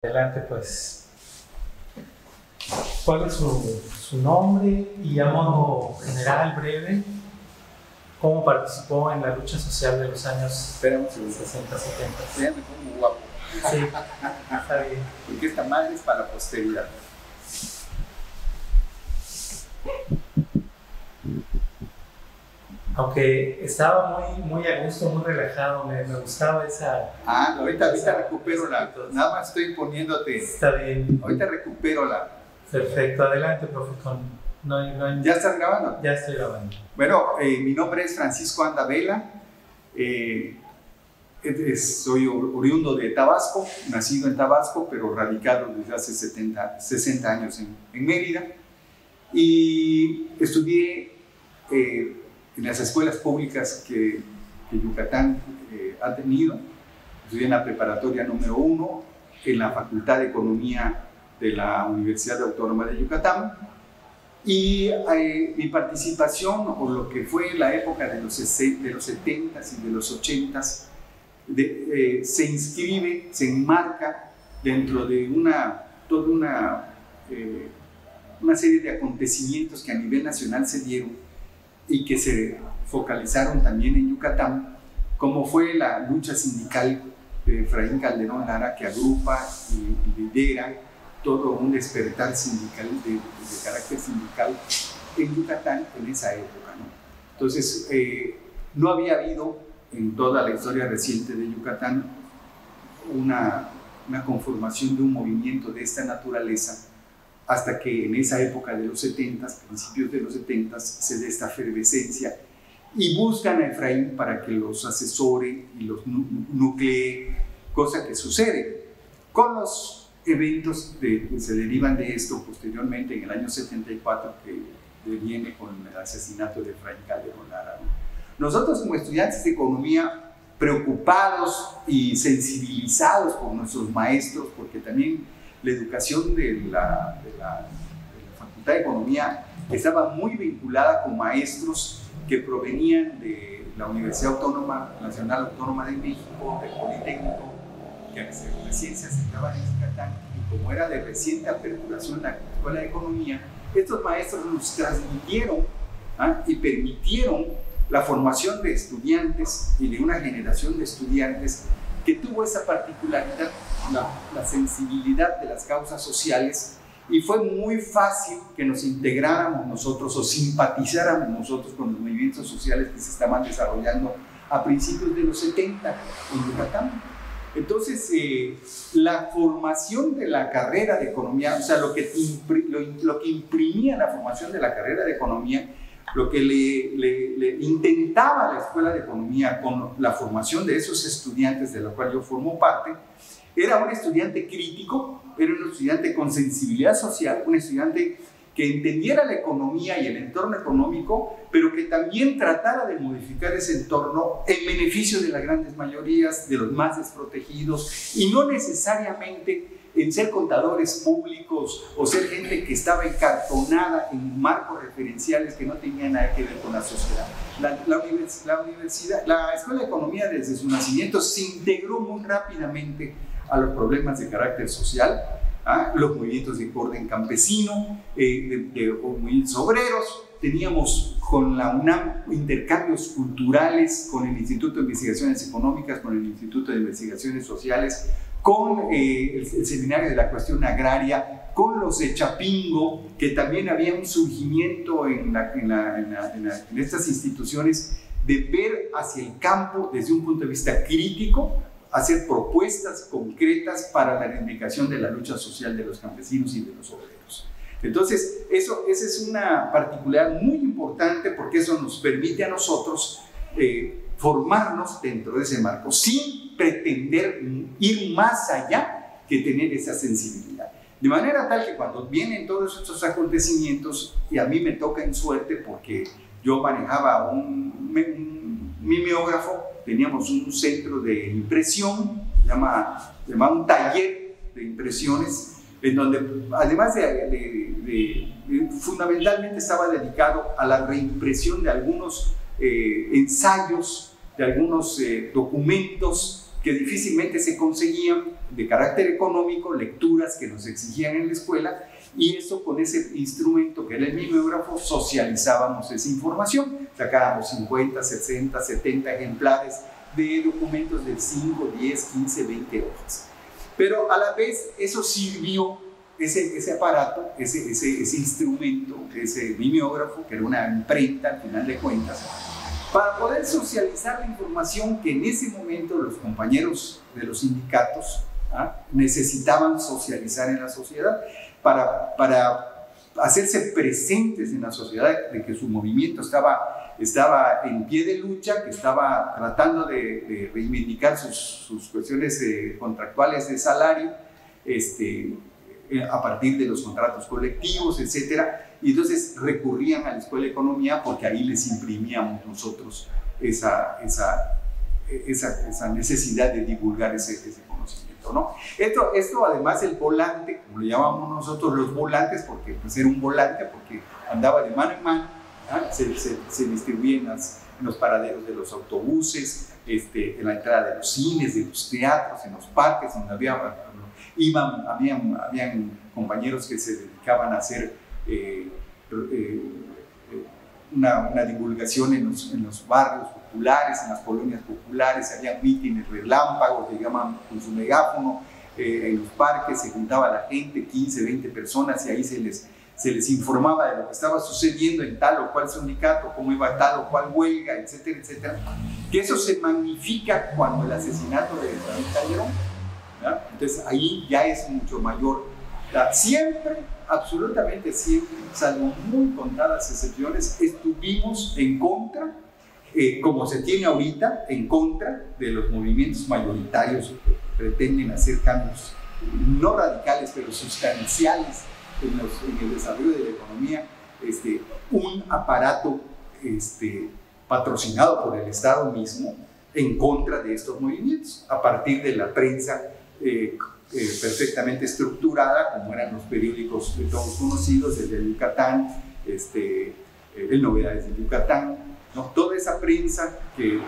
Adelante, pues, ¿cuál es su nombre y, a modo general, breve, cómo participó en la lucha social de los años 60, 70? Ya me pongo guapo. Sí, está bien. Porque esta madre es para la posteridad. Aunque estaba muy a gusto, muy relajado, me gustaba esa... Ahorita recupero la... Nada más estoy poniéndote... Está bien. Ahorita recupero la... Perfecto, adelante, profe. ¿Ya estás grabando? Ya estoy grabando. Bueno, mi nombre es Francisco Anda Vela. Soy oriundo de Tabasco, nacido en Tabasco, pero radicado desde hace 60 años en Mérida. Y estudié en las escuelas públicas que Yucatán ha tenido. Estudié en la preparatoria número 1, en la Facultad de Economía de la Universidad Autónoma de Yucatán. Y mi participación, o lo que fue la época de los 70s y de los 80s, se inscribe, se enmarca dentro de toda una serie de acontecimientos que a nivel nacional se dieron y que se focalizaron también en Yucatán, como fue la lucha sindical de Efraín Calderón Lara, que agrupa y lidera todo un despertar sindical, de carácter sindical en Yucatán en esa época, ¿no? Entonces, no había habido en toda la historia reciente de Yucatán una conformación de un movimiento de esta naturaleza, hasta que en esa época de los 70s, principios de los 70s, se da esta efervescencia y buscan a Efraín para que los asesore y los nuclee, cosa que sucede con los eventos que se derivan de esto posteriormente en el año 74, que viene con el asesinato de Efraín Calderón Lara. Nosotros, como estudiantes de economía, preocupados y sensibilizados por nuestros maestros, porque también la educación de la Facultad de Economía estaba muy vinculada con maestros que provenían de la Universidad Nacional Autónoma de México, del Politécnico, que recién se acercaban en Yucatán, y como era de reciente aperturación la Escuela de Economía, estos maestros nos transmitieron y permitieron la formación de estudiantes y de una generación de estudiantes que tuvo esa particularidad, la sensibilidad de las causas sociales, y fue muy fácil que nos integráramos nosotros o simpatizáramos nosotros con los movimientos sociales que se estaban desarrollando a principios de los 70 en Yucatán. Entonces, la formación de la carrera de economía, o sea, lo que imprimía la formación de la carrera de economía, lo que le intentaba la Escuela de Economía con la formación de esos estudiantes, de la cual yo formo parte, era un estudiante crítico, era un estudiante con sensibilidad social, un estudiante que entendiera la economía y el entorno económico, pero que también tratara de modificar ese entorno en beneficio de las grandes mayorías, de los más desprotegidos, y no necesariamente en ser contadores públicos o ser gente que estaba encartonada en marcos referenciales que no tenían nada que ver con la sociedad. La Escuela de Economía, desde su nacimiento, se integró muy rápidamente a los problemas de carácter social, los movimientos de orden campesino, de movimientos obreros. Teníamos con la UNAM intercambios culturales con el Instituto de Investigaciones Económicas, con el Instituto de Investigaciones Sociales, con el Seminario de la Cuestión Agraria, con los de Chapingo, que también había un surgimiento en estas instituciones de ver hacia el campo desde un punto de vista crítico, hacer propuestas concretas para la reivindicación de la lucha social de los campesinos y de los obreros. Entonces, esa es una particularidad muy importante, porque eso nos permite a nosotros formarnos dentro de ese marco, sin pretender ir más allá que tener esa sensibilidad. De manera tal que cuando vienen todos estos acontecimientos, y a mí me toca en suerte porque yo manejaba un mimeógrafo, teníamos un centro de impresión, se llama un taller de impresiones, en donde además fundamentalmente estaba dedicado a la reimpresión de algunos ensayos, de algunos documentos que difícilmente se conseguían de carácter económico, lecturas que nos exigían en la escuela, y eso con ese instrumento que era el mimeógrafo socializábamos esa información, sacábamos 50, 60, 70 ejemplares de documentos de 5, 10, 15, 20 hojas. Pero a la vez eso sirvió, ese aparato, ese instrumento, ese mimeógrafo, que era una imprenta al final de cuentas, para poder socializar la información que en ese momento los compañeros de los sindicatos necesitaban socializar en la sociedad, para hacerse presentes en la sociedad de que su movimiento estaba en pie de lucha, que estaba tratando de reivindicar sus cuestiones contractuales de salario, a partir de los contratos colectivos, etc. Y entonces recurrían a la Escuela de Economía porque ahí les imprimíamos nosotros esa necesidad de divulgar ese conocimiento, ¿no? Esto además el volante, como le llamamos nosotros los volantes, porque pues era un volante porque andaba de mano en mano, se distribuía en los paraderos de los autobuses, en la entrada de los cines, de los teatros, en los parques, donde habían compañeros que se dedicaban a hacer una divulgación en los barrios populares, en las colonias populares, había mítines relámpagos, le llaman con su megáfono, en los parques se juntaba la gente, 15, 20 personas, y ahí se les informaba de lo que estaba sucediendo en tal o cual sindicato, cómo iba tal o cual huelga, etcétera, etcétera. Que eso se magnifica cuando el asesinato de Rafael Calderón, ¿verdad? Entonces ahí ya es mucho mayor. Siempre, absolutamente siempre, salvo muy contadas excepciones, estuvimos en contra, como se tiene ahorita, en contra de los movimientos mayoritarios que pretenden hacer cambios no radicales, pero sustanciales en el desarrollo de la economía, un aparato patrocinado por el Estado mismo en contra de estos movimientos, a partir de la prensa perfectamente estructurada, como eran los periódicos de todos conocidos, el de Yucatán, el Novedades de Yucatán, ¿no? Toda esa prensa que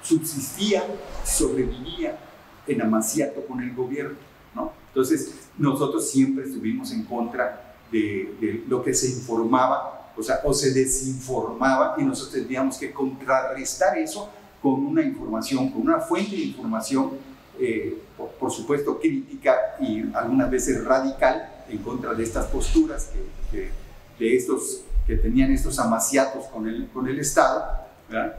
subsistía, sobrevivía en amaciato con el gobierno, ¿no? Entonces nosotros siempre estuvimos en contra de lo que se informaba, o se desinformaba, y nosotros teníamos que contrarrestar eso con una información, con una fuente de información, por supuesto crítica y algunas veces radical, en contra de estas posturas de estos que tenían estos amaciatos con el Estado, ¿verdad?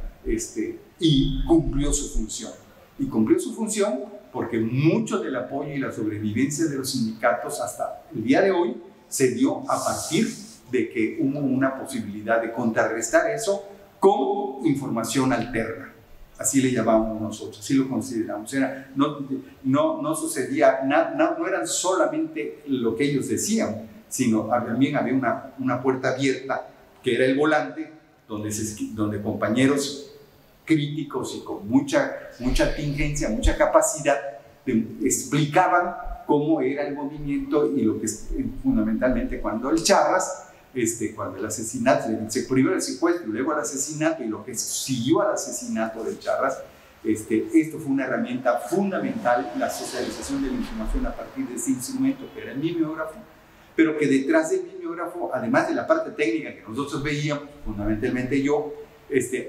Y cumplió su función. Y cumplió su función porque mucho del apoyo y la sobrevivencia de los sindicatos hasta el día de hoy se dio a partir de que hubo una posibilidad de contrarrestar eso con información alterna. Así le llamamos nosotros, así lo consideramos. No sucedía, no eran solamente lo que ellos decían, sino también había una puerta abierta, que era el volante, donde compañeros críticos y con mucha tingencia, mucha capacidad, explicaban cómo era el movimiento y lo que fundamentalmente cuando el Charras, cuando el asesinato, primero el secuestro y luego el asesinato y lo que siguió al asesinato del Charras, esto fue una herramienta fundamental, la socialización de la información a partir de ese instrumento que era el mimeógrafo, pero que detrás del mimeógrafo, además de la parte técnica que nosotros veíamos, fundamentalmente yo,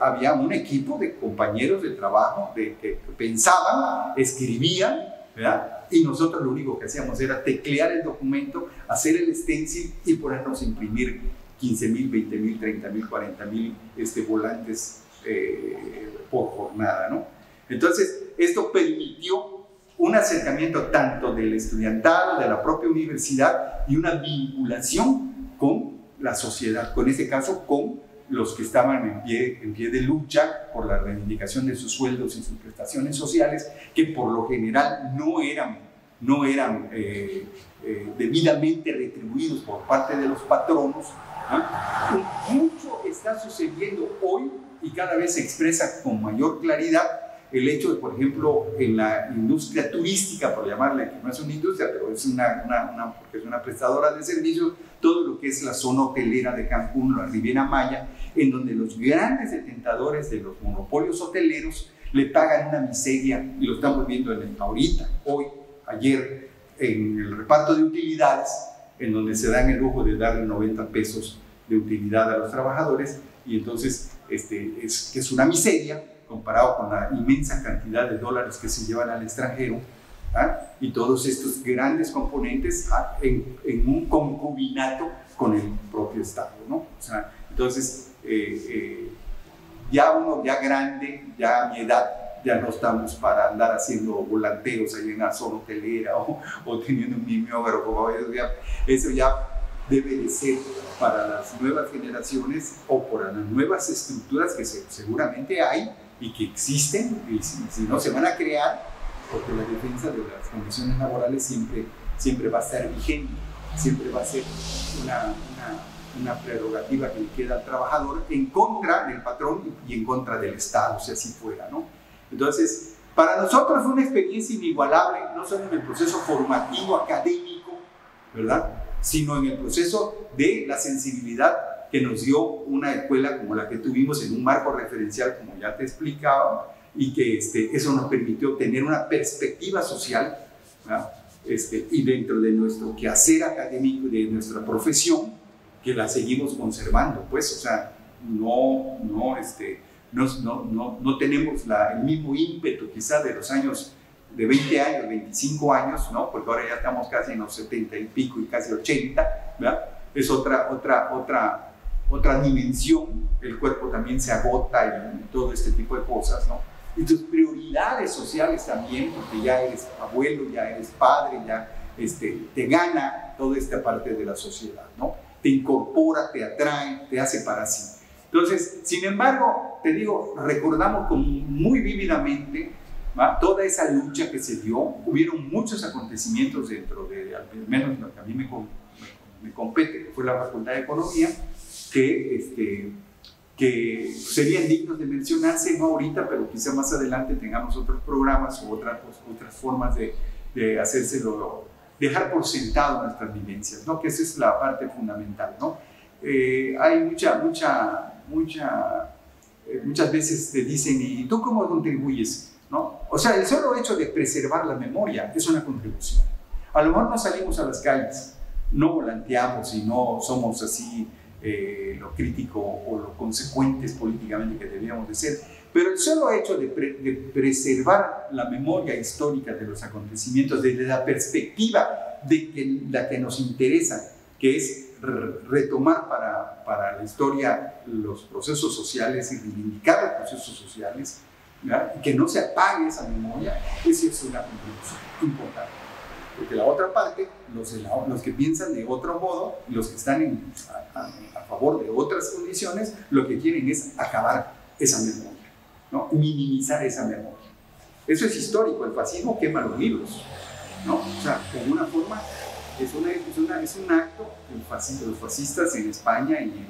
había un equipo de compañeros de trabajo que pensaban, escribían, ¿verdad? Y nosotros lo único que hacíamos era teclear el documento, hacer el stencil y ponernos a imprimir 15,000, 20,000, 30,000, 40,000 volantes por jornada, ¿no? Entonces, esto permitió un acercamiento tanto del estudiantado, de la propia universidad, y una vinculación con la sociedad, con este caso con los que estaban en pie de lucha por la reivindicación de sus sueldos y sus prestaciones sociales, que por lo general no eran debidamente retribuidos por parte de los patronos. Mucho está sucediendo hoy y cada vez se expresa con mayor claridad el hecho de, por ejemplo, en la industria turística, por llamarle, que no es una industria, pero es porque es una prestadora de servicios, todo lo que es la zona hotelera de Cancún, la Riviera Maya, en donde los grandes detentadores de los monopolios hoteleros le pagan una miseria, y lo estamos viendo ahorita, hoy, ayer, en el reparto de utilidades, en donde se dan el lujo de darle 90 pesos de utilidad a los trabajadores, y entonces es una miseria comparado con la inmensa cantidad de dólares que se llevan al extranjero, y todos estos grandes componentes en un concubinato con el propio Estado, ¿no? O sea, entonces, ya grande, ya a mi edad, ya no estamos para andar haciendo volanteos ahí en la zona hotelera o teniendo un mimeógrafo. Eso ya debe de ser para las nuevas generaciones o para las nuevas estructuras que seguramente hay y que existen, y si no se van a crear, porque la defensa de las condiciones laborales siempre va a estar vigente, siempre va a ser una prerrogativa que le queda al trabajador en contra del patrón y en contra del Estado, si así fuera, ¿no? Entonces, para nosotros fue una experiencia inigualable, no solo en el proceso formativo académico, ¿verdad?, sino en el proceso de la sensibilidad que nos dio una escuela como la que tuvimos en un marco referencial, como ya te explicaba, y que eso nos permitió tener una perspectiva social, ¿verdad?, y dentro de nuestro quehacer académico y de nuestra profesión, que la seguimos conservando, pues, o sea, no tenemos el mismo ímpetu quizá de los años, de 20 años, 25 años, ¿no? Porque ahora ya estamos casi en los 70 y pico y casi 80, ¿verdad? Es otra dimensión, el cuerpo también se agota y todo este tipo de cosas, ¿no? Y tus prioridades sociales también, porque ya eres abuelo, ya eres padre, ya te gana toda esta parte de la sociedad, ¿no? Te incorpora, te atrae, te hace para sí. Entonces, sin embargo, te digo, recordamos muy vívidamente, ¿va?, toda esa lucha que se dio. Hubieron muchos acontecimientos dentro de, al menos lo que a mí me compete, que fue la Facultad de Economía, que serían dignos de mencionarse, no ahorita, pero quizá más adelante tengamos otros programas o otras formas de hacérselo, dejar por sentado nuestras vivencias, ¿no? Que esa es la parte fundamental, ¿no? Hay muchas veces te dicen, ¿y tú cómo contribuyes?, ¿no? O sea, el solo hecho de preservar la memoria es una contribución. A lo mejor no salimos a las calles, no volanteamos y no somos así lo crítico o lo consecuentes políticamente que deberíamos de ser, pero el solo hecho de preservar la memoria histórica de los acontecimientos desde la perspectiva de la que nos interesa, que es retomar para la historia los procesos sociales y reivindicar los procesos sociales, ¿verdad?, que no se apague esa memoria, esa es una contribución importante. Porque la otra parte, los que piensan de otro modo, los que están a favor de otras condiciones, lo que quieren es acabar esa memoria, ¿no?, minimizar esa memoria. Eso es histórico, el fascismo quema los libros, ¿no? O sea, de alguna forma es un acto, los fascistas en España y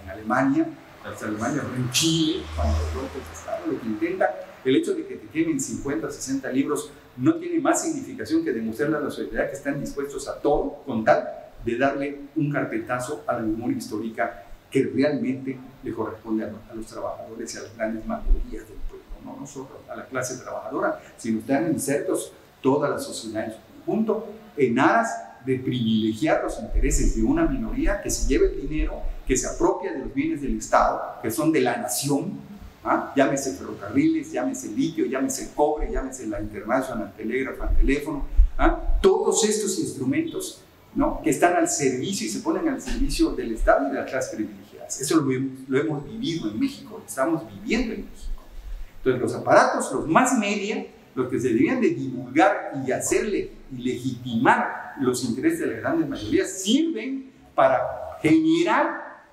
en Alemania, en Chile, cuando los golpes de Estado, lo que intentan, el hecho de que te quemen 50 o 60 libros no tiene más significación que demostrarle a la sociedad que están dispuestos a todo con tal de darle un carpetazo a la memoria histórica que realmente le corresponde a los trabajadores y a las grandes mayorías del pueblo, no nosotros, a la clase trabajadora, sino están insertos toda la sociedad en su conjunto en aras de privilegiar los intereses de una minoría que se lleve el dinero, que se apropia de los bienes del Estado, que son de la nación, llámese ferrocarriles, llámese litio, llámese cobre, llámese la International Telegraph, el teléfono, todos estos instrumentos, ¿no?, que están al servicio y se ponen al servicio del Estado y de las clases privilegiadas. Eso lo hemos vivido en México, lo estamos viviendo en México. Entonces los aparatos, los más media, los que se deberían de divulgar y hacerle y legitimar los intereses de las grandes mayorías, sirven para generar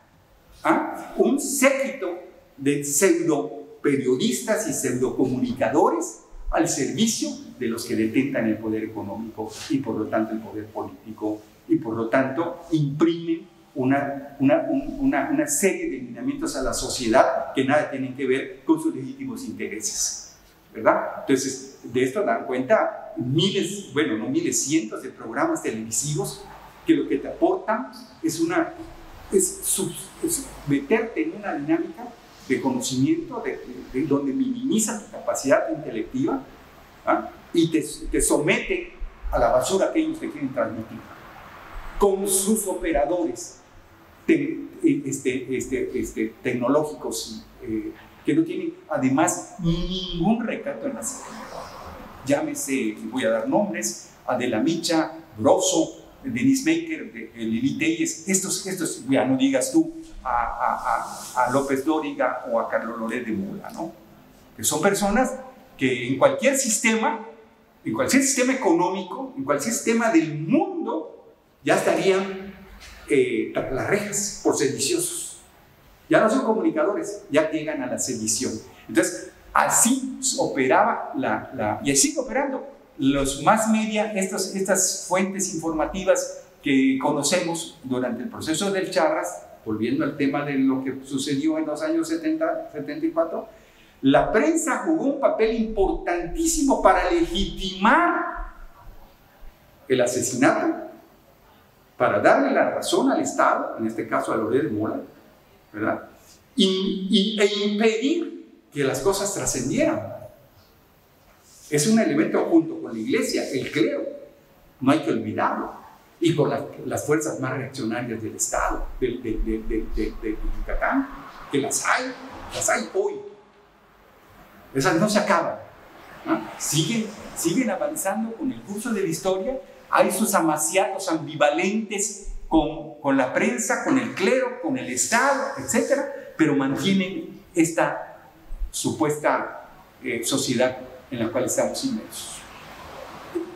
un séquito de pseudo periodistas y pseudo comunicadores al servicio de los que detentan el poder económico y por lo tanto el poder político, y por lo tanto imprimen una serie de lineamientos a la sociedad que nada tienen que ver con sus legítimos intereses. ¿verdad? Entonces, de esto dan cuenta miles, bueno, no miles, cientos de programas televisivos que lo que te aportan es meterte en una dinámica de conocimiento de donde minimiza tu capacidad intelectiva, ¿ah? Y te somete a la basura que ellos te quieren transmitir con sus operadores tecnológicos que no tienen además ningún recato en la seguridad. Llámese, voy a dar nombres, Adela Micha, Grosso, Denise Baker, Lili Telles, estos, ya no digas tú, a López Dóriga o a Carlos Loret de Mola, ¿no? Que son personas que en cualquier sistema económico, en cualquier sistema del mundo, ya estarían tras las rejas por sediciosos. Ya no son comunicadores, ya llegan a la sedición. Entonces, así operaba y así sigue operando los mass media, estas fuentes informativas que conocemos durante el proceso del Charras, volviendo al tema de lo que sucedió en los años 70, 74, la prensa jugó un papel importantísimo para legitimar el asesinato, para darle la razón al Estado, en este caso a Loret de Mola, ¿verdad? E impedir que las cosas trascendieran. Es un elemento junto con la iglesia, el clero, no hay que olvidarlo, y con las fuerzas más reaccionarias del Estado, de Yucatán, que las hay hoy. Esas no se acaban, ¿no? Siguen avanzando con el curso de la historia. Hay sus amaciatos ambivalentes con la prensa, con el clero, con el Estado, etc., pero mantienen esta supuesta sociedad en la cual estamos inmersos.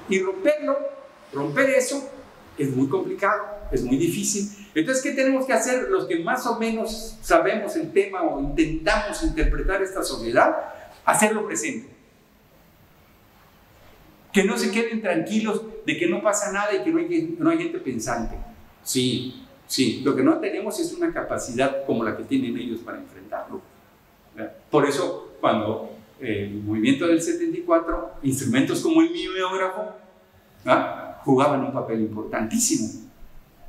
Y romper eso es muy complicado, es muy difícil. Entonces, ¿qué tenemos que hacer los que más o menos sabemos el tema o intentamos interpretar esta sociedad? Hacerlo presente. Que no se queden tranquilos de que no pasa nada y que no hay gente pensante. Sí, lo que no tenemos es una capacidad como la que tienen ellos para enfrentarlo. Por eso, cuando el movimiento del 74, instrumentos como el mimeógrafo, ¿ah?, jugaban un papel importantísimo,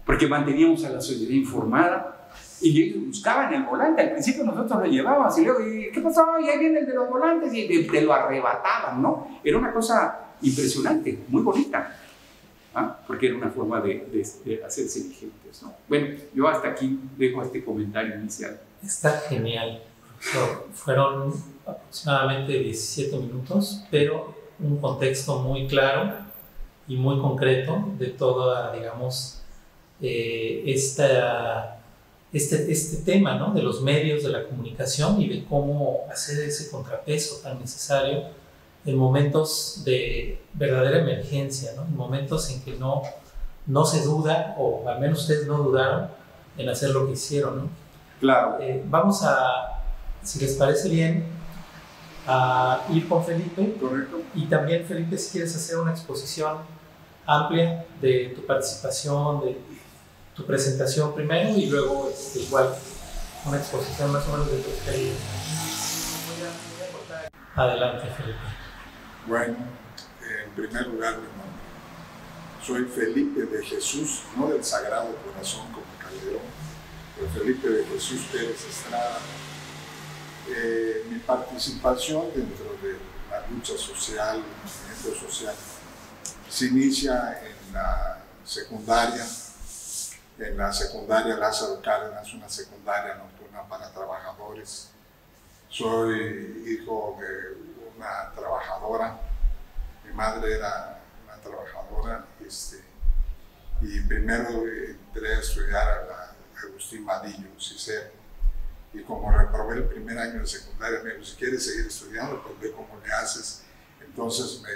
porque manteníamos a la sociedad informada y ellos buscaban el volante. Al principio nosotros lo llevábamos y luego, ¿qué pasó? Y ahí viene el de los volantes, y te lo arrebataban, ¿no? Era una cosa impresionante, muy bonita, ¿ah?, porque era una forma de hacerse vigentes, ¿no? Bueno, yo hasta aquí dejo este comentario inicial. Está genial. Fueron aproximadamente 17 minutos, pero un contexto muy claro y muy concreto de toda, digamos, este tema, ¿no?, de los medios de la comunicación y de cómo hacer ese contrapeso tan necesario en momentos de verdadera emergencia, ¿no?, en momentos en que no se duda, o al menos ustedes no dudaron en hacer lo que hicieron, ¿no? Claro. Vamos a, si les parece bien, a ir con Felipe. Correcto. Y también, Felipe, si quieres hacer una exposición amplia de tu participación, de tu presentación primero, y luego igual una exposición más o menos de tu experiencia. Adelante, Felipe. Bueno, en primer lugar, soy Felipe de Jesús, no del Sagrado Corazón como Calderón, pero Felipe de Jesús Pérez Estrada. Mi participación dentro de la lucha social, el movimiento social, se inicia en la secundaria Lázaro Cárdenas, una secundaria nocturna para trabajadores. Soy hijo de una trabajadora, mi madre era una trabajadora, y primero entré a estudiar a la Agustín Vadillo, Cicero. Y como reprobé el primer año de secundaria, me dijo, si quieres seguir estudiando, pues ve cómo le haces. Entonces me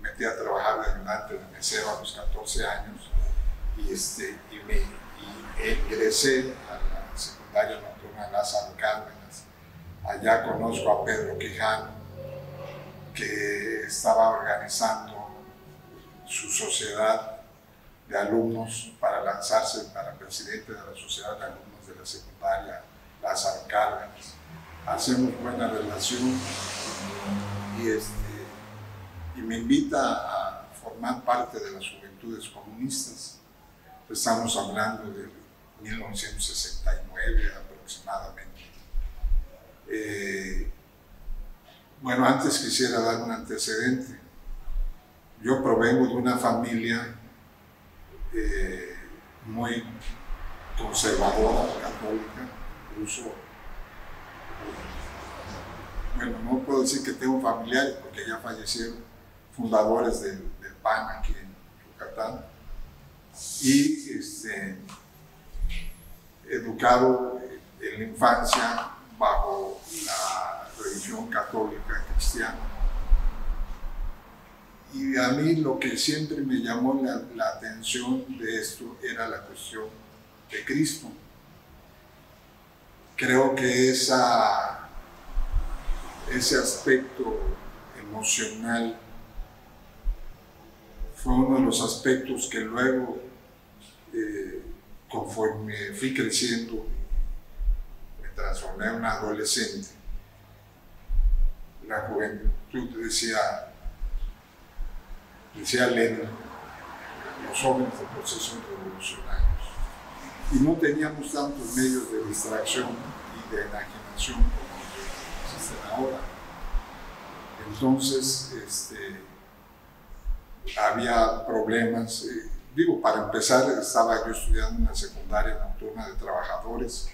metí a trabajar de ayudante de mesero a los 14 años y ingresé a la secundaria nocturna Lázaro Cárdenas. Allá conozco a Pedro Quijano, que estaba organizando su sociedad de alumnos para lanzarse para presidente de la sociedad de alumnos de la secundaria Lázaro Cárdenas. Hacemos buena relación y me invita a formar parte de las Juventudes Comunistas. Estamos hablando de 1969 aproximadamente. Bueno, antes quisiera dar un antecedente. Yo provengo de una familia muy conservadora, católica, incluso, bueno, no puedo decir que tengo familiares porque ya fallecieron, fundadores del PAN aquí en Yucatán, y educado en la infancia bajo la religión católica cristiana. Y a mí lo que siempre me llamó la atención de esto era la cuestión de Cristo. Creo que ese aspecto emocional fue uno de los aspectos que luego, conforme fui creciendo, me transformé en un adolescente. La juventud decía Lenin, los jóvenes de procesos revolucionarios. Y no teníamos tantos medios de distracción y de enajenación como existen ahora. Entonces, había problemas. Para empezar, estaba yo estudiando en una secundaria nocturna de trabajadores.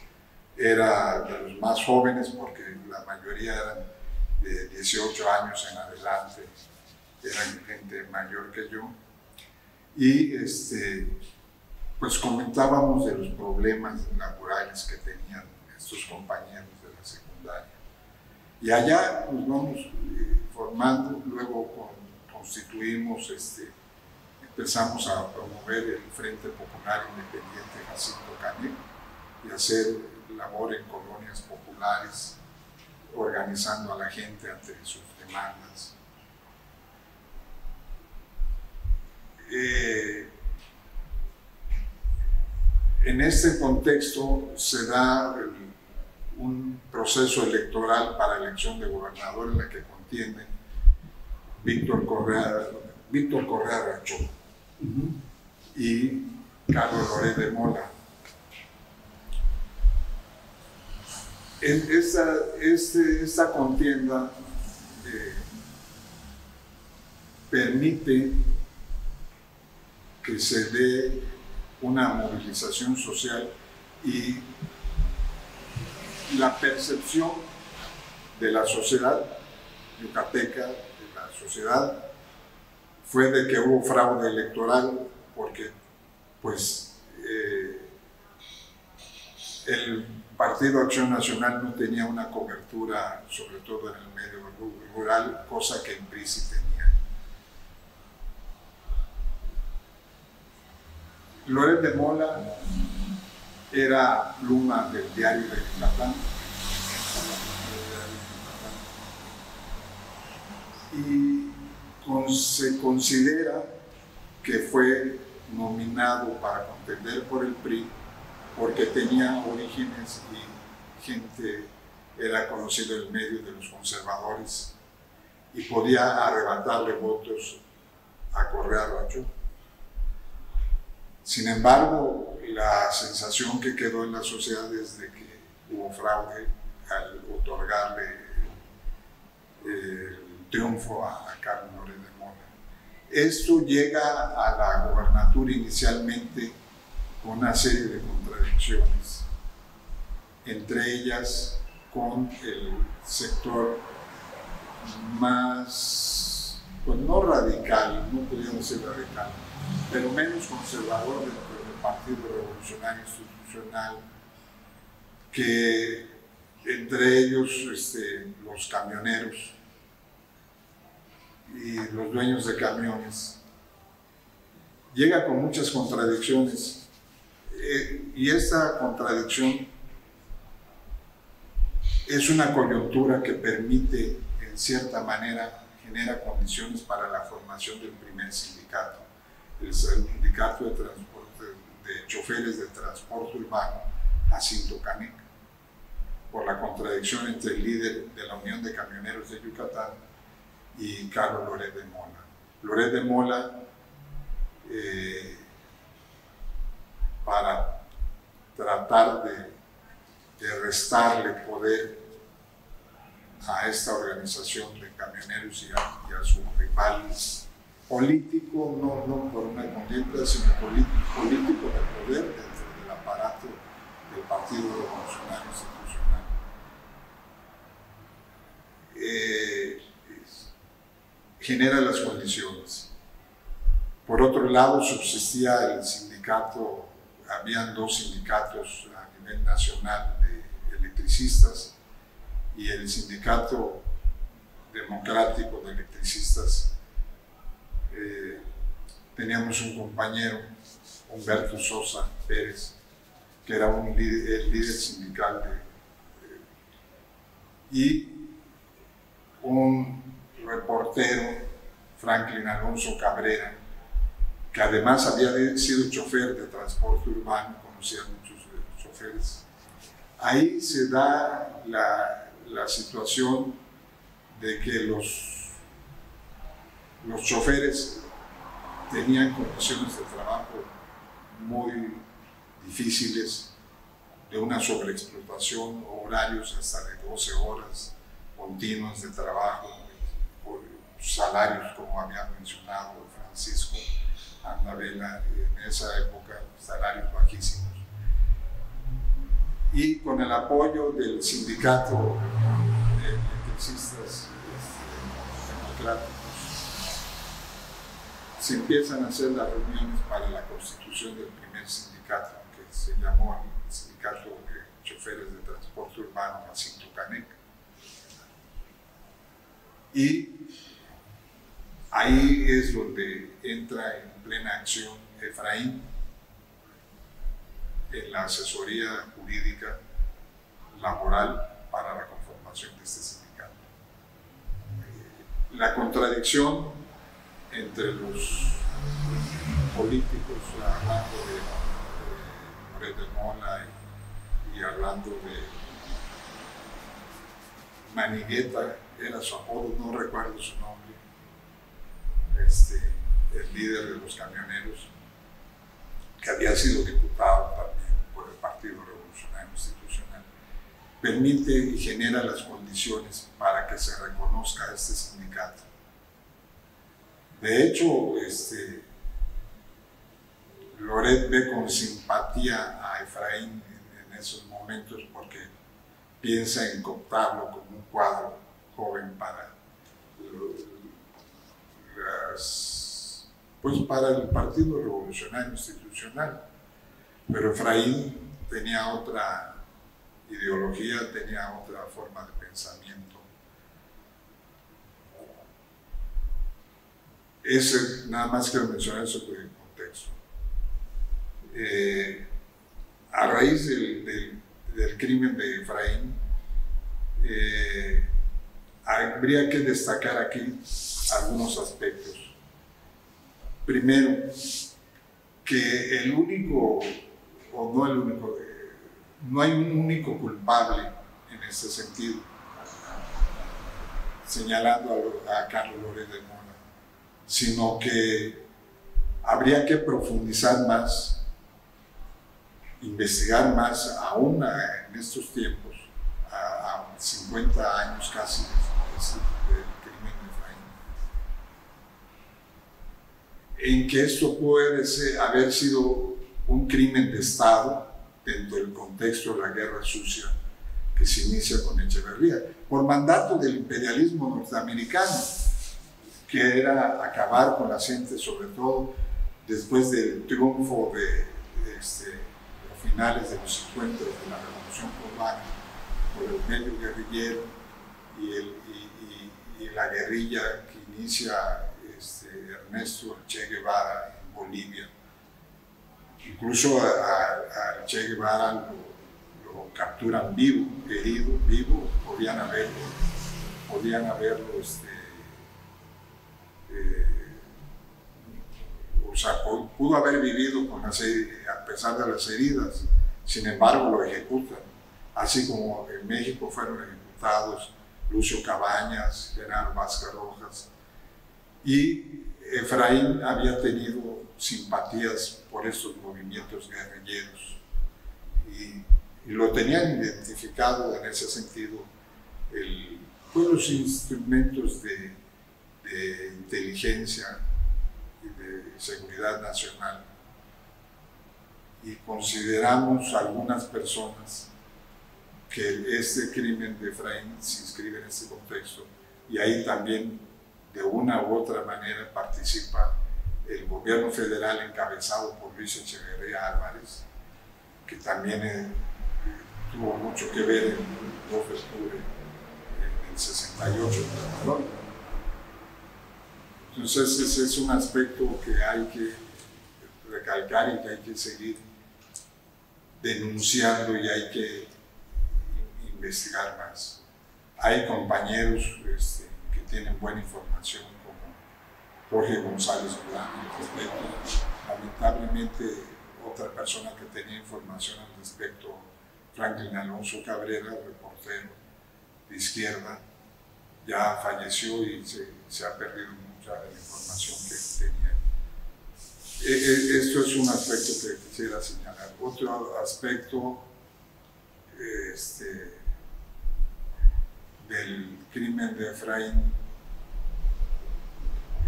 Era de los más jóvenes porque la mayoría eran de 18 años en adelante. Eran gente mayor que yo. Y pues comentábamos de los problemas laborales que tenían estos compañeros de la secundaria. Y allá nos vamos formando, luego constituimos, empezamos a promover el Frente Popular Independiente Jacinto Canek y hacer labor en colonias populares, organizando a la gente ante sus demandas. En este contexto se da un proceso electoral para elección de gobernador en la que contienden Víctor Correa Rachó y Carlos Loret de Mola. Esta contienda permite que se dé una movilización social y la percepción de la sociedad yucateca, de la sociedad, fue de que hubo fraude electoral porque pues el Partido Acción Nacional no tenía una cobertura, sobre todo en el medio rural, cosa que el PRI sí tenía. Loret de Mola era pluma del diario de Yucatán y se considera que fue nominado para contender por el PRI porque tenía orígenes y gente, era conocido en el medio de los conservadores y podía arrebatarle votos a Correa Rachó. Sin embargo, la sensación que quedó en la sociedad es de que hubo fraude al otorgarle el triunfo a Carlos Loret de Mola. Esto llega a la gobernatura inicialmente con una serie de contradicciones, entre ellas con el sector más, pues no radical, no podríamos decir radical, pero menos conservador dentro del Partido Revolucionario Institucional, que entre ellos los camioneros y los dueños de camiones. Llega con muchas contradicciones y esta contradicción es una coyuntura que permite, en cierta manera, genera condiciones para la formación del primer sindicato, el sindicato de choferes de transporte urbano, Jacinto Canek, por la contradicción entre el líder de la Unión de Camioneros de Yucatán y Carlos Loret de Mola. Loret de Mola, para tratar de restarle poder a esta organización de camioneros y a su rival político, no por una contienda, sino político de poder dentro del aparato del Partido Revolucionario Institucional. Genera las condiciones. Por otro lado, subsistía el sindicato, habían dos sindicatos a nivel nacional de electricistas y el sindicato democrático de electricistas. Teníamos un compañero, Humberto Sosa Pérez, que era el líder sindical y un reportero, Franklin Alonso Cabrera, que además había sido chofer de transporte urbano, conocía a muchos choferes. Ahí se da la situación de que los choferes tenían condiciones de trabajo muy difíciles, de una sobreexplotación, horarios hasta de 12 horas continuas de trabajo, por salarios, como había mencionado Francisco Andavela, en esa época salarios bajísimos. Y con el apoyo del sindicato de electricistas democráticos, se empiezan a hacer las reuniones para la constitución del primer sindicato, que se llamó el Sindicato de Choferes de Transporte Urbano Jacinto Caneca. Y ahí es donde entra en plena acción Efraín en la asesoría jurídica laboral para la conformación de este sindicato. La contradicción entre los políticos, hablando de Loret de Mola y hablando de Manigueta, era su apodo, no recuerdo su nombre, el líder de los camioneros, que había sido diputado también por el Partido Revolucionario Institucional, permite y genera las condiciones para que se reconozca este sindicato. De hecho, Loret ve con simpatía a Efraín en esos momentos porque piensa en cooptarlo como un cuadro joven para para el Partido Revolucionario Institucional. Pero Efraín tenía otra ideología, tenía otra forma de pensamiento. Nada más quiero mencionar eso por el contexto. A raíz del crimen de Efraín, habría que destacar aquí algunos aspectos. Primero, que el único, o no el único, no hay un único culpable en este sentido, señalando a Carlos Loret de Mola, sino que habría que profundizar más, investigar más, aún en estos tiempos, a 50 años casi del crimen de Efraín, en que esto puede haber sido un crimen de Estado dentro del contexto de la guerra sucia que se inicia con Echeverría, por mandato del imperialismo norteamericano, que era acabar con la gente, sobre todo después del triunfo de finales de los 50 de la Revolución Cubana, por el medio guerrillero y la guerrilla que inicia Ernesto Che Guevara en Bolivia. Incluso a Che Guevara lo capturan vivo, herido, vivo, podían haberlo o sea, pudo haber vivido a pesar de las heridas, sin embargo lo ejecutan, así como en México fueron ejecutados Lucio Cabañas, Genaro Vázquez Rojas, y Efraín había tenido simpatías por estos movimientos guerrilleros y lo tenían identificado en ese sentido los instrumentos de inteligencia y de seguridad nacional, y consideramos algunas personas que este crimen de Efraín se inscribe en este contexto, y ahí también de una u otra manera participa el gobierno federal encabezado por Luis Echeverría Álvarez, que también tuvo mucho que ver en el 2 de octubre del 68. Entonces ese es un aspecto que hay que recalcar y que hay que seguir denunciando y hay que investigar más. Hay compañeros que tienen buena información, como Jorge González Durán al respecto. Lamentablemente, otra persona que tenía información al respecto, Franklin Alonso Cabrera, reportero de izquierda, ya falleció y se ha perdido mucha de la información que tenía. Esto es un aspecto que quisiera señalar. Otro aspecto del crimen de Efraín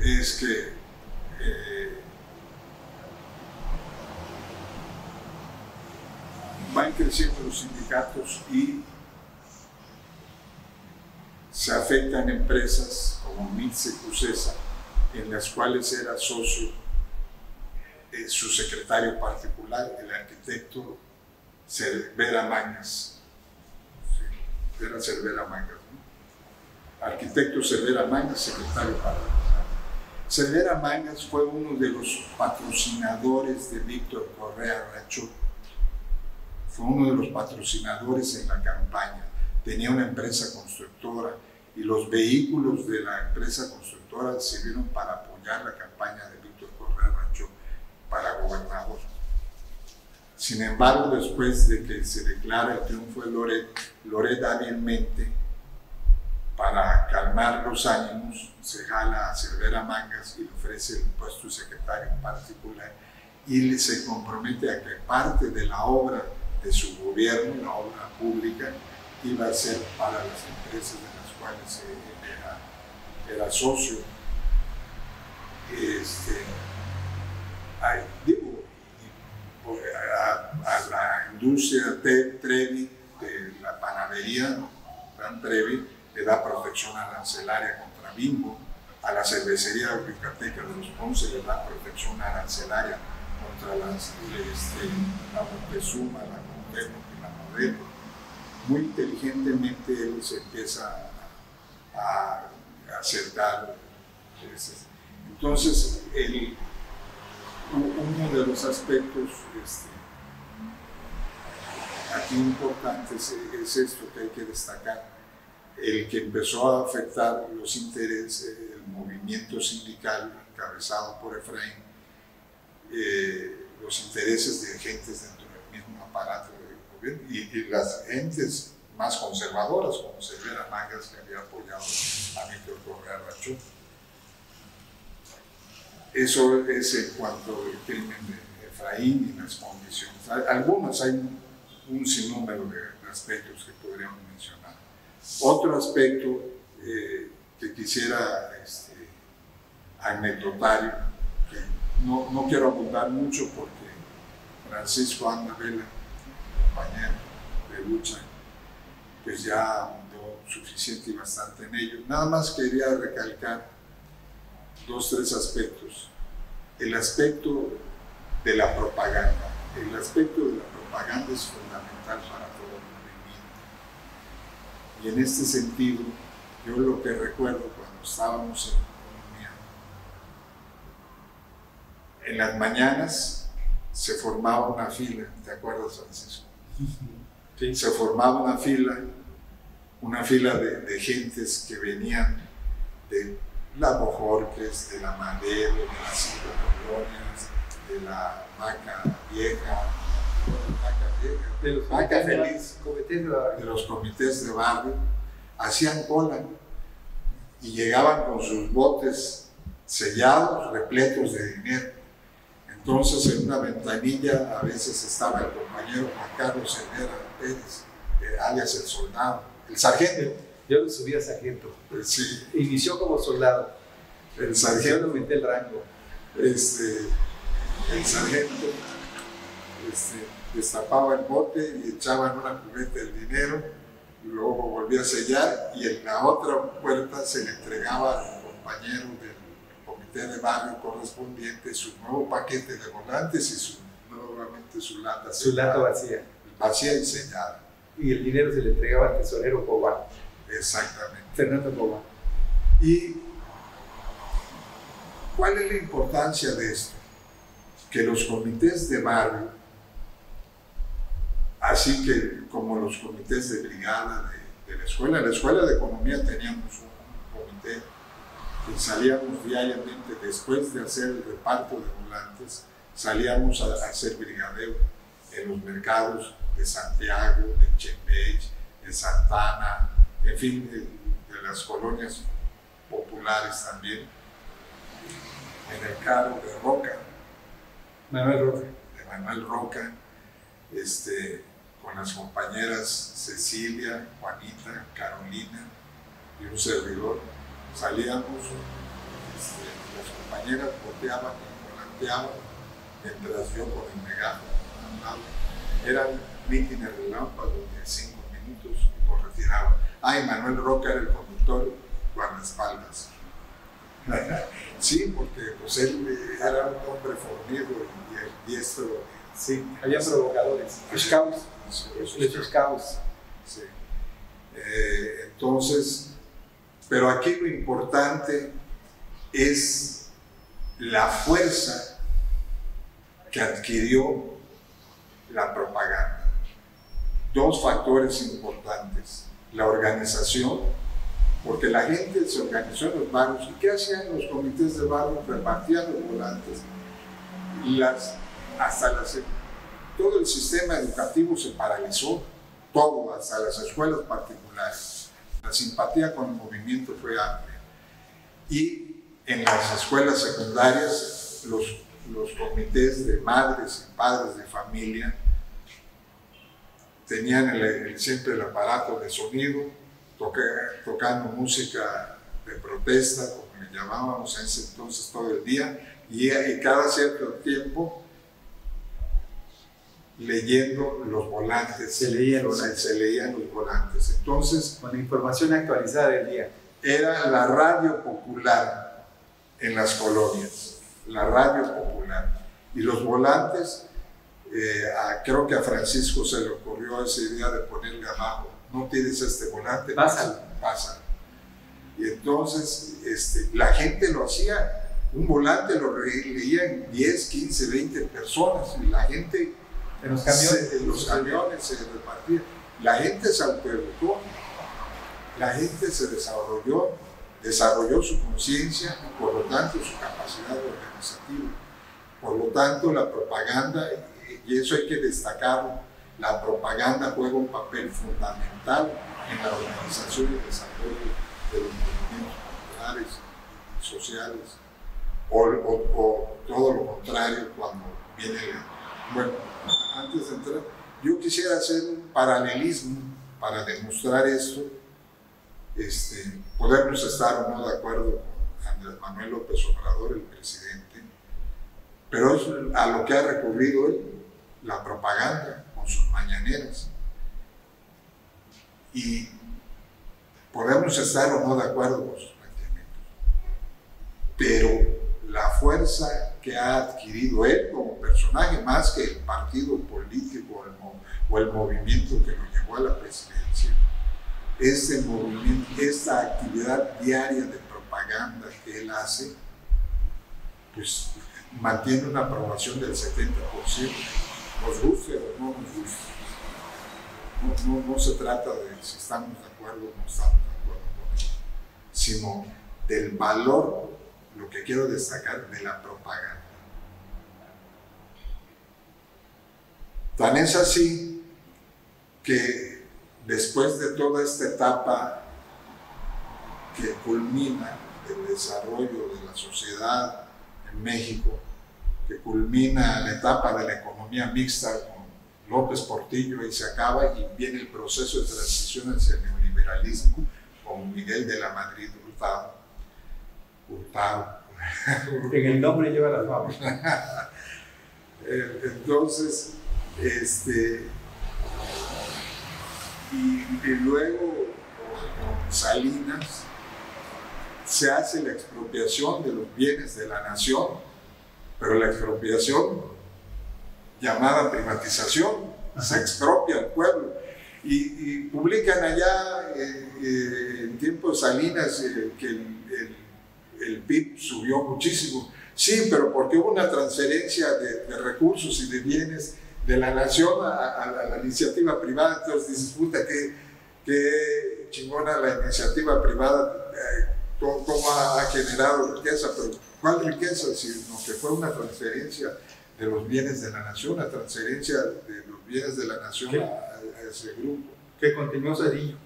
es que van creciendo los sindicatos y se afectan empresas como Mitze Cusesa, en las cuales era socio su secretario particular, el arquitecto Cervera Mangas. Sí, era Cervera Mangas, ¿no? Arquitecto Cervera Mangas, secretario particular. Cervera Mangas fue uno de los patrocinadores de Víctor Correa Rachó. Fue uno de los patrocinadores en la campaña. Tenía una empresa constructora y los vehículos de la empresa constructora sirvieron para apoyar la campaña de Víctor Correa Rachó para gobernador. Sin embargo, después de que se declara el triunfo de Loret hábilmente, para calmar los ánimos, se jala a Cervera Mangas y le ofrece el puesto de secretario particular y se compromete a que parte de la obra de su gobierno, la obra pública, iba a ser para las empresas de las cuales era socio. A la industria Trevi, de la panadería, Gran Trevi, le da protección arancelaria contra Bimbo. A la cervecería Yucateca de los Ponce le da protección arancelaria contra la Montezuma, la Cuauhtémoc y la Modelo. Muy inteligentemente él se empieza a acercar. Entonces, uno de los aspectos aquí importantes es esto que hay que destacar, el que empezó a afectar los intereses, el movimiento sindical encabezado por Efraín, los intereses de gentes dentro del mismo aparato del gobierno y las gentes más conservadoras, como Cervera Mangas, que había apoyado a Víctor Correa Rachó. Eso es en cuanto al crimen de Efraín y las condiciones. Algunos, hay un sinnúmero de aspectos que podríamos mencionar. Otro aspecto que quisiera anecdotario, que no quiero abundar mucho porque Francisco Andavela, compañero de lucha, pues ya abundó suficiente y bastante en ello. Nada más quería recalcar 2 o 3 aspectos. El aspecto de la propaganda. El aspecto de la propaganda es fundamental para todo el movimiento. Y en este sentido, yo lo que recuerdo cuando estábamos en economía, en las mañanas se formaba una fila, ¿te acuerdas, Francisco? Sí. Se formaba una fila de gentes que venían de la Bojorques, de la Madero, de las 5 colonias, de la Vaca Vieja, de los comités de barrio, hacían cola y llegaban con sus botes sellados, repletos de dinero. Entonces, en una ventanilla a veces estaba el compañero Juan Carlos Herrera Pérez, alias el soldado, el sargento. Yo lo subí a sargento. Sí. Inició como soldado. El Yo sargento. no metí el rango. El sargento destapaba el bote y echaba en una cubeta el dinero, y luego volvía a sellar, y en la otra puerta se le entregaba al compañero del comité de barrio correspondiente su nuevo paquete de volantes y nuevamente su lata. Su lata vacía. Vacía y sellada. Y el dinero se le entregaba al tesorero Cobán, Exactamente. Fernando Cobán. ¿Y cuál es la importancia de esto? Que los comités de barrio, así que como los comités de brigada de la escuela de economía teníamos un comité que salíamos diariamente después de hacer el reparto de volantes, salíamos a hacer brigadeo en los mercados de Santiago, de Chembech, de Santana, en fin, de las colonias populares también, en el carro de Roca, Manuel Roca. de Manuel Roca, con las compañeras Cecilia, Juanita, Carolina y un servidor. Salíamos, las compañeras boteaban y volanteaban, mientras yo con el megáfono andaba. Eran mítines relámpagos de 5 minutos y nos retiraban. Y Manuel Roca era el conductor guardaespaldas. Sí, porque pues, él era un hombre fornido y diestro. Sí, había provocadores. Scouts. Los scouts. Sí. Entonces, pero aquí lo importante es la fuerza que adquirió la propaganda. Dos factores importantes: la organización, porque la gente se organizó en los barrios. ¿Y qué hacían los comités de barrio? Repartían los volantes. Todo el sistema educativo se paralizó, todo, hasta las escuelas particulares. La simpatía con el movimiento fue amplia. Y en las escuelas secundarias, los comités de madres y padres de familia tenían siempre el aparato de sonido, tocando música de protesta, como le llamábamos en ese entonces, todo el día, y cada cierto tiempo leyendo los volantes. Se leían los volantes. Entonces, con la información actualizada del día. Era la radio popular en las colonias, la radio popular. Y los volantes, creo que a Francisco se le ocurrió esa idea de ponerle abajo: no tienes este volante, pásalo. Y entonces la gente lo hacía. Un volante lo leían 10, 15, 20 personas, y la gente en los camiones, los camiones se repartían. La gente se autoeducó, la gente se desarrolló su conciencia y por lo tanto su capacidad organizativa. Por lo tanto, la propaganda, y eso hay que destacarlo, la propaganda juega un papel fundamental en la organización y desarrollo de los movimientos populares y sociales. O todo lo contrario, cuando viene bueno, antes de entrar, yo quisiera hacer un paralelismo para demostrar esto. Podemos estar o no de acuerdo con Andrés Manuel López Obrador, el presidente, pero es a lo que ha recurrido él, la propaganda, con sus mañaneras. Y podemos estar o no de acuerdo con sus planteamientos, pero la fuerza que ha adquirido él como personaje, más que el partido político o el movimiento que lo llevó a la presidencia, esta actividad diaria de propaganda que él hace, pues mantiene una aprobación del 70%, nos guste o no nos guste. No se trata de si estamos de acuerdo o no estamos de acuerdo con él, sino del valor, lo que quiero destacar, de la propaganda. Tan es así que después de toda esta etapa que culmina el desarrollo de la sociedad en México, que culmina la etapa de la economía mixta con López Portillo y se acaba y viene el proceso de transición hacia el neoliberalismo con Miguel de la Madrid Hurtado. En el nombre lleva la fama. Entonces, y luego con Salinas se hace la expropiación de los bienes de la nación, pero la expropiación llamada privatización, se expropia al pueblo. Y publican allá en tiempo de Salinas que el PIB subió muchísimo. Sí, pero porque hubo una transferencia de recursos y de bienes de la nación a la iniciativa privada. Entonces dices, puta, qué chingona la iniciativa privada, cómo ha generado riqueza, pero ¿cuál riqueza? Sino que fue una transferencia de los bienes de la nación, una transferencia de los bienes de la nación a ese grupo. Que continuó Zedillo.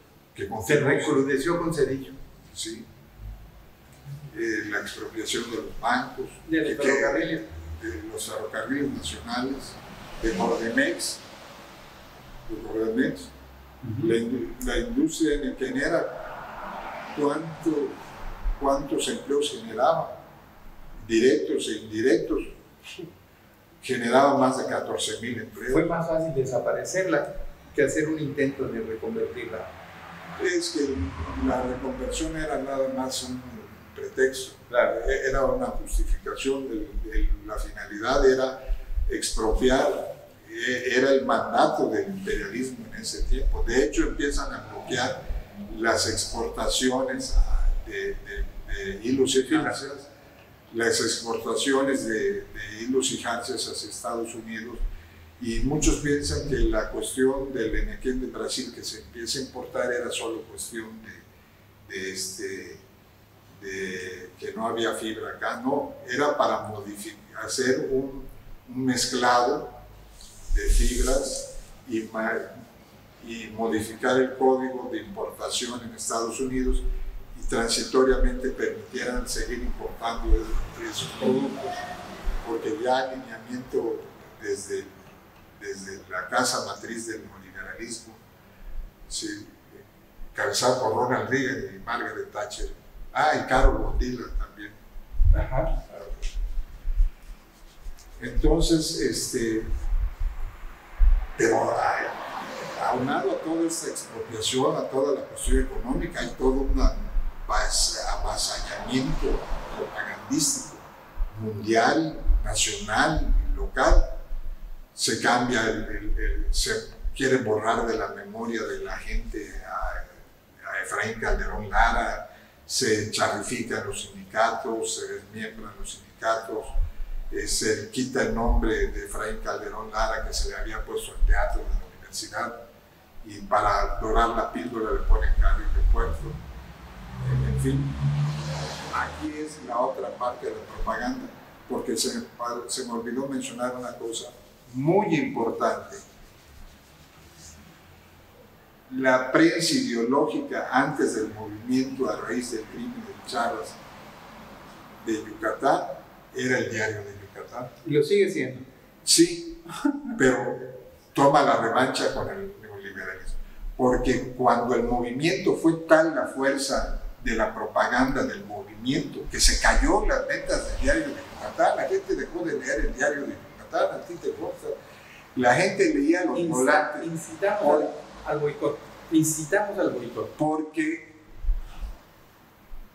Se recrudeció con Zedillo. Sí. La expropiación de los bancos, de los ferrocarriles, nacionales, de Nordemex, la industria en que genera, ¿cuántos empleos generaba? Directos e indirectos, generaba más de 14,000 empleos. Fue más fácil desaparecerla que hacer un intento de reconvertirla. Es que la reconversión era nada más un pretexto, claro. Era una justificación la finalidad era expropiar, era el mandato del imperialismo en ese tiempo. De hecho, empiezan a bloquear las exportaciones de hilos y jarcias, las exportaciones de hilos y jarcias hacia Estados Unidos, y muchos piensan que la cuestión del enequén de Brasil que se empieza a importar era solo cuestión de que no había fibra acá. No, era para hacer un mezclado de fibras y modificar el código de importación en Estados Unidos y transitoriamente permitieran seguir importando esos productos, porque ya alineamiento desde la casa matriz del neoliberalismo, sí, cabezado por Ronald Reagan y Margaret Thatcher. Y Carol Bondila también. Ajá. Entonces, pero aunado a toda esta expropiación, a toda la cuestión económica, hay todo un avasallamiento propagandístico, mundial, nacional, local. Se cambia, se quiere borrar de la memoria de la gente a Efraín Calderón Lara, se charrifican los sindicatos, se desmiembran los sindicatos, se quita el nombre de Efraín Calderón Lara que se le había puesto al teatro de la universidad, y para dorar la píldora le ponen carril de puerto. En fin, aquí es la otra parte de la propaganda, porque se me olvidó mencionar una cosa muy importante. La prensa ideológica antes del movimiento a raíz del crimen de Charras de Yucatán era el Diario de Yucatán. ¿Y lo sigue siendo? Sí, pero toma la revancha con el neoliberalismo, porque cuando el movimiento fue tal la fuerza de la propaganda del movimiento que se cayó las ventas del Diario de Yucatán, la gente dejó de leer el Diario de Yucatán, a ti te consta. La gente leía los volantes. Incitamos al boicot. Incitamos al boicot. Porque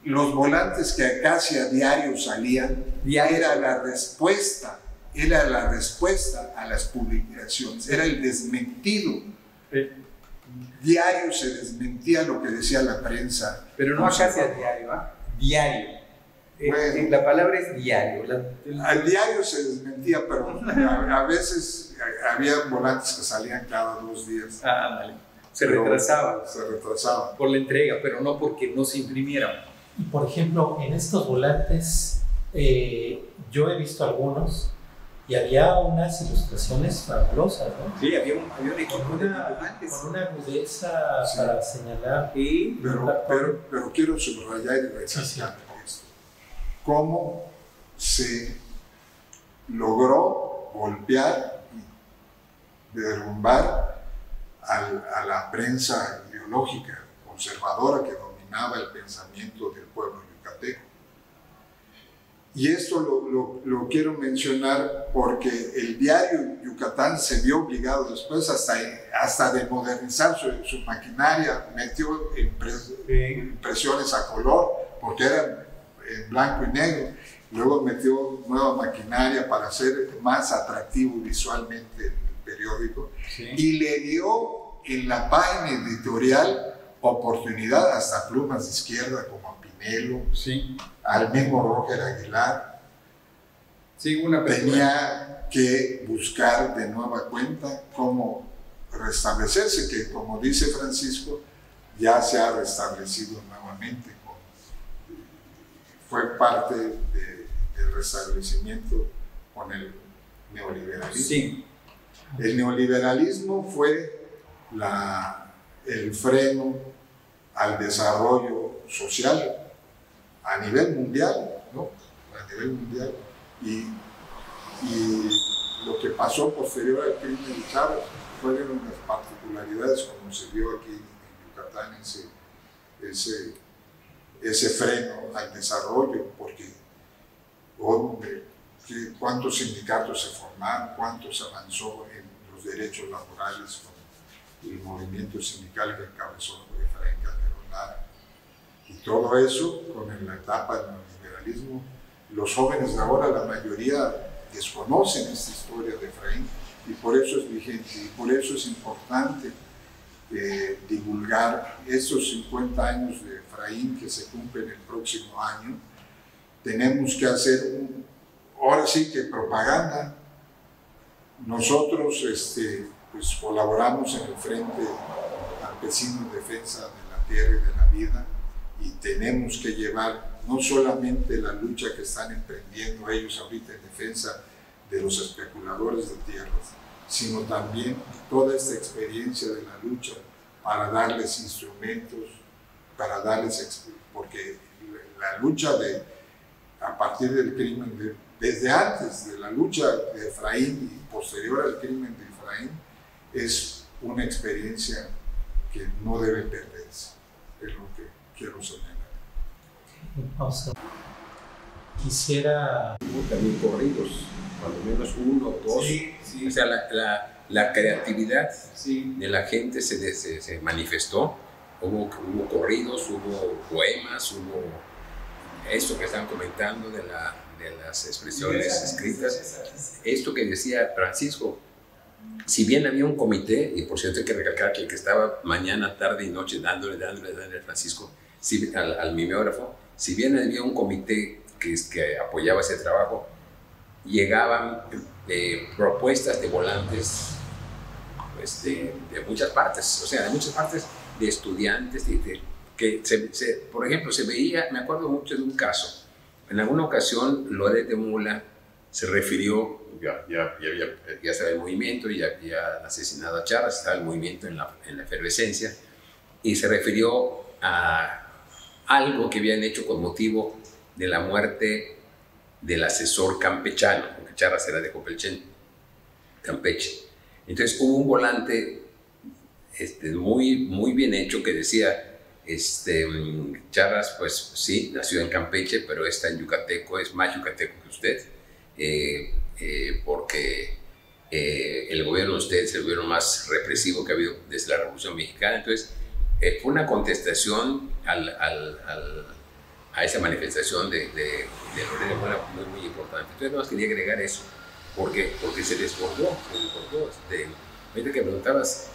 los volantes que acá a diario salían, era la respuesta a las publicaciones, era el desmentido. Diario se desmentía lo que decía la prensa. Pero no acá a diario, ¿ah? Diario. Bueno, la palabra es diario. Al diario se desmentía, pero a veces había volantes que salían cada 2 días. Vale. Se retrasaba. Se retrasaba. Por la entrega, pero no porque no se imprimieran. Y por ejemplo, en estos volantes, yo he visto algunos y había unas ilustraciones fabulosas, ¿no? Sí, había un equipo de Con dibujantes. una agudeza para señalar. Y Pero quiero subrayar y resaltar esto. ¿Cómo se logró golpear y derrumbar a la prensa ideológica conservadora que dominaba el pensamiento del pueblo yucateco? Y esto lo quiero mencionar porque el diario Yucatán se vio obligado después hasta de modernizar su maquinaria, metió impresiones a color porque eran en blanco y negro, luego metió nueva maquinaria para hacer más atractivo visualmente el periódico, sí, y le dio en la página editorial oportunidad hasta plumas de izquierda como a Pinelo, sí, al mismo Roger Aguilar. Sí, tenía que buscar de nueva cuenta cómo restablecerse, que como dice Francisco, ya se ha restablecido nuevamente. Fue parte del restablecimiento con el neoliberalismo. Sí. El neoliberalismo fue el freno al desarrollo social a nivel mundial, ¿no? A nivel mundial. Y lo que pasó posterior al crimen de Chávez fueron las particularidades como se vio aquí en Yucatán, ese freno al desarrollo, porque cuántos sindicatos se formaron, cuánto se avanzó en los derechos laborales con el movimiento sindical que encabezó Efraín Calderón Lara. Y todo eso con la etapa del neoliberalismo. Los jóvenes de ahora, la mayoría, desconocen esta historia de Efraín y por eso es vigente y por eso es importante divulgar estos 50 años de Efraín que se cumplen el próximo año. Tenemos que hacer, ahora sí que propaganda. Nosotros pues colaboramos en el Frente Campesino en Defensa de la Tierra y de la Vida y tenemos que llevar no solamente la lucha que están emprendiendo ellos ahorita en defensa de los especuladores de tierras, sino también toda esta experiencia de la lucha para darles instrumentos, porque la lucha a partir del crimen, desde antes de la lucha de Efraín y posterior al crimen de Efraín, es una experiencia que no debe perderse, es lo que quiero señalar. Quisiera... Hubo también corridos, cuando menos uno, dos. Sí, sí. O sea, la creatividad, sí, de la gente se manifestó. Hubo corridos, hubo poemas, hubo esto que están comentando de las expresiones escritas. Esto que decía Francisco, si bien había un comité, y por cierto hay que recalcar que el que estaba mañana, tarde y noche dándole a Francisco, al mimeógrafo, si bien había un comité que apoyaba ese trabajo, llegaban propuestas de volantes pues, de muchas partes, o sea, de muchas partes de estudiantes, que por ejemplo, se veía, me acuerdo mucho de un caso, en alguna ocasión Loret de Mola se refirió, ya estaba el movimiento, ya había asesinado a Charras, estaba el movimiento en la efervescencia, y se refirió a algo que habían hecho con motivo de la muerte del asesor campechano, porque Charras era de Copelchen, Campeche. Entonces hubo un volante muy bien hecho que decía, Charras, pues sí, nació en Campeche, pero está en yucateco, es más yucateco que usted, porque el gobierno de usted es el gobierno más represivo que ha habido desde la Revolución Mexicana. Entonces, fue una contestación a esa manifestación de Loret de Mola muy importante. Entonces, no quería agregar eso, porque se desbordó. Ahorita que preguntabas,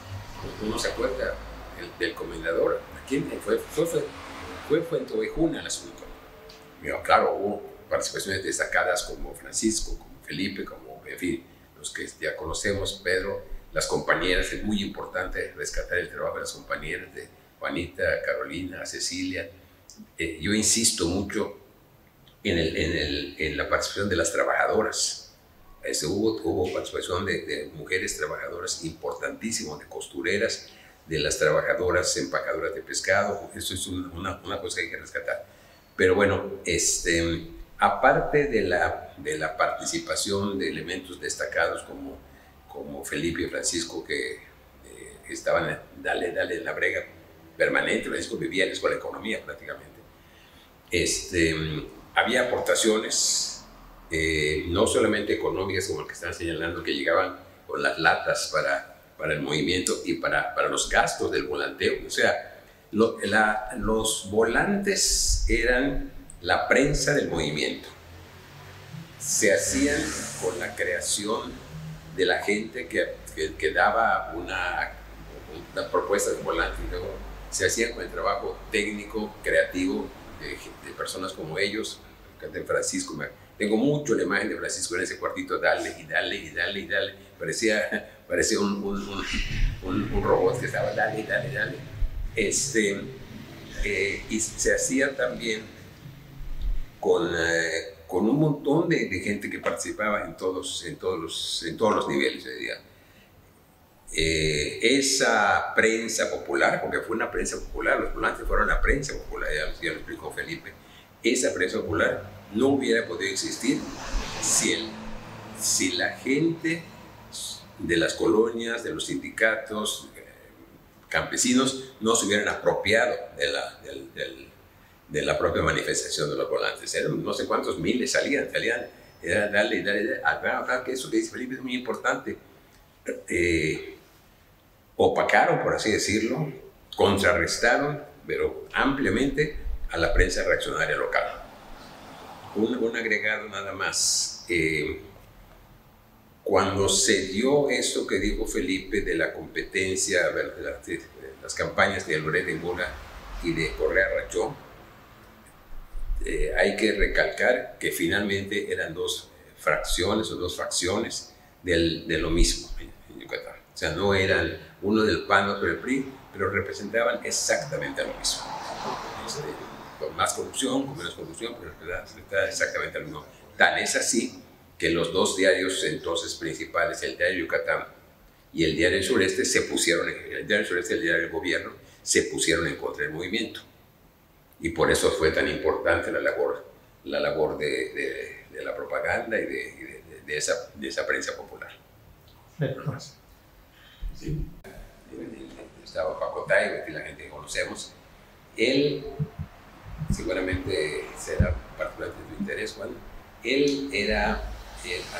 uno se acuerda del comendador, ¿a quién fue? Fue Fuenteovejuna el asunto. Claro, hubo participaciones destacadas como Francisco, como Felipe, como, en fin, los que ya conocemos, Pedro, las compañeras. Es muy importante rescatar el trabajo de las compañeras, de Juanita, Carolina, Cecilia. Yo insisto mucho en la participación de las trabajadoras. hubo participación de mujeres trabajadoras importantísimas, de costureras, de las trabajadoras empacadoras de pescado. Eso es una cosa que hay que rescatar. Pero bueno, aparte de la participación de elementos destacados como Felipe y Francisco, que estaban dale en la brega permanente, Francisco vivía en la Escuela de Economía prácticamente, había aportaciones no solamente económicas, como el que están señalando, que llegaban con las latas para el movimiento y para los gastos del volanteo. O sea, los volantes eran la prensa del movimiento. Se hacían con la creación de la gente que daba una propuesta de volante, y luego se hacía con el trabajo técnico, creativo de personas como ellos, de Francisco. Tengo mucho la imagen de Francisco en ese cuartito, dale y dale y dale y dale. Parecía un robot que estaba dale y dale y dale. Y se hacía también con un montón de gente que participaba en todos los niveles, yo diría. Esa prensa popular, porque fue una prensa popular, los volantes fueron la prensa popular, ya lo explicó Felipe, esa prensa popular no hubiera podido existir si la gente de las colonias, de los sindicatos, campesinos, no se hubieran apropiado de la propia manifestación de los volantes. Eran no sé cuántos miles salían, era dale, que eso que dice Felipe es muy importante. Opacaron, por así decirlo, contrarrestaron, pero ampliamente, a la prensa reaccionaria local. Un agregado nada más. Cuando se dio eso que dijo Felipe de la competencia, de las campañas de Loret de Mola y de Correa Rachó, hay que recalcar que finalmente eran dos fracciones o dos facciones de lo mismo en Yucatán. O sea, no eran uno del PAN, otro del PRI, pero representaban exactamente lo mismo. Con más corrupción, con menos corrupción, pero representaban exactamente lo mismo. Tan es así que los dos diarios entonces principales, el Diario Yucatán y el Diario Sureste, el Diario Sureste y el Diario del Gobierno, se pusieron en contra del movimiento. Y por eso fue tan importante la labor de la propaganda y de esa prensa popular. Sí. Estaba Pacotay, la gente que conocemos. Él, seguramente será particularmente de tu interés, Juan, él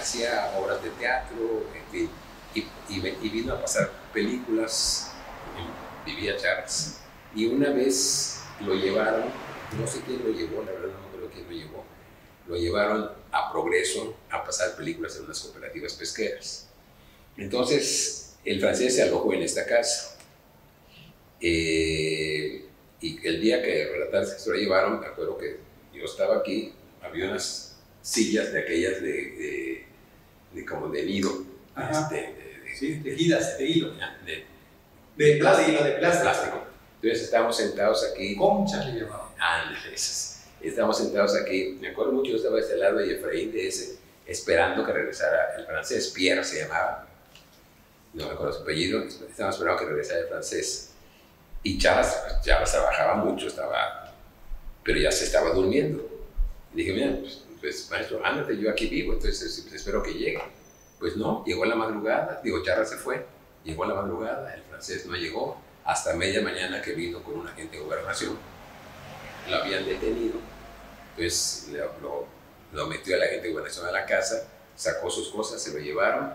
hacía obras de teatro, en fin, y vino a pasar películas, vivía Charles. Y una vez lo llevaron, no sé quién lo llevó, la verdad no creo quién lo llevó, lo llevaron a Progreso a pasar películas en unas cooperativas pesqueras. Entonces, el francés se alojó en esta casa. Y el día que se lo llevaron, me acuerdo que yo estaba aquí, había unas sillas de aquellas como de nido. Sí, tejidas de hilo. De plástico. Entonces estábamos sentados aquí. Conchas le llamaban. Estábamos sentados aquí. Me acuerdo mucho, yo estaba de este lado y Efraín de ese, esperando que regresara el francés. Pierre se llamaba. No me acuerdo su apellido. Estábamos esperando que regresara el francés. Y Charles trabajaba mucho, pero ya se estaba durmiendo. Y dije, mira, pues maestro, ándate, yo aquí vivo, entonces espero que llegue. Pues no, llegó a la madrugada. Charles se fue. Llegó a la madrugada, el francés no llegó. Hasta media mañana que vino con un agente de gobernación. Lo habían detenido. Entonces lo metió el agente de gobernación a la casa, sacó sus cosas, se lo llevaron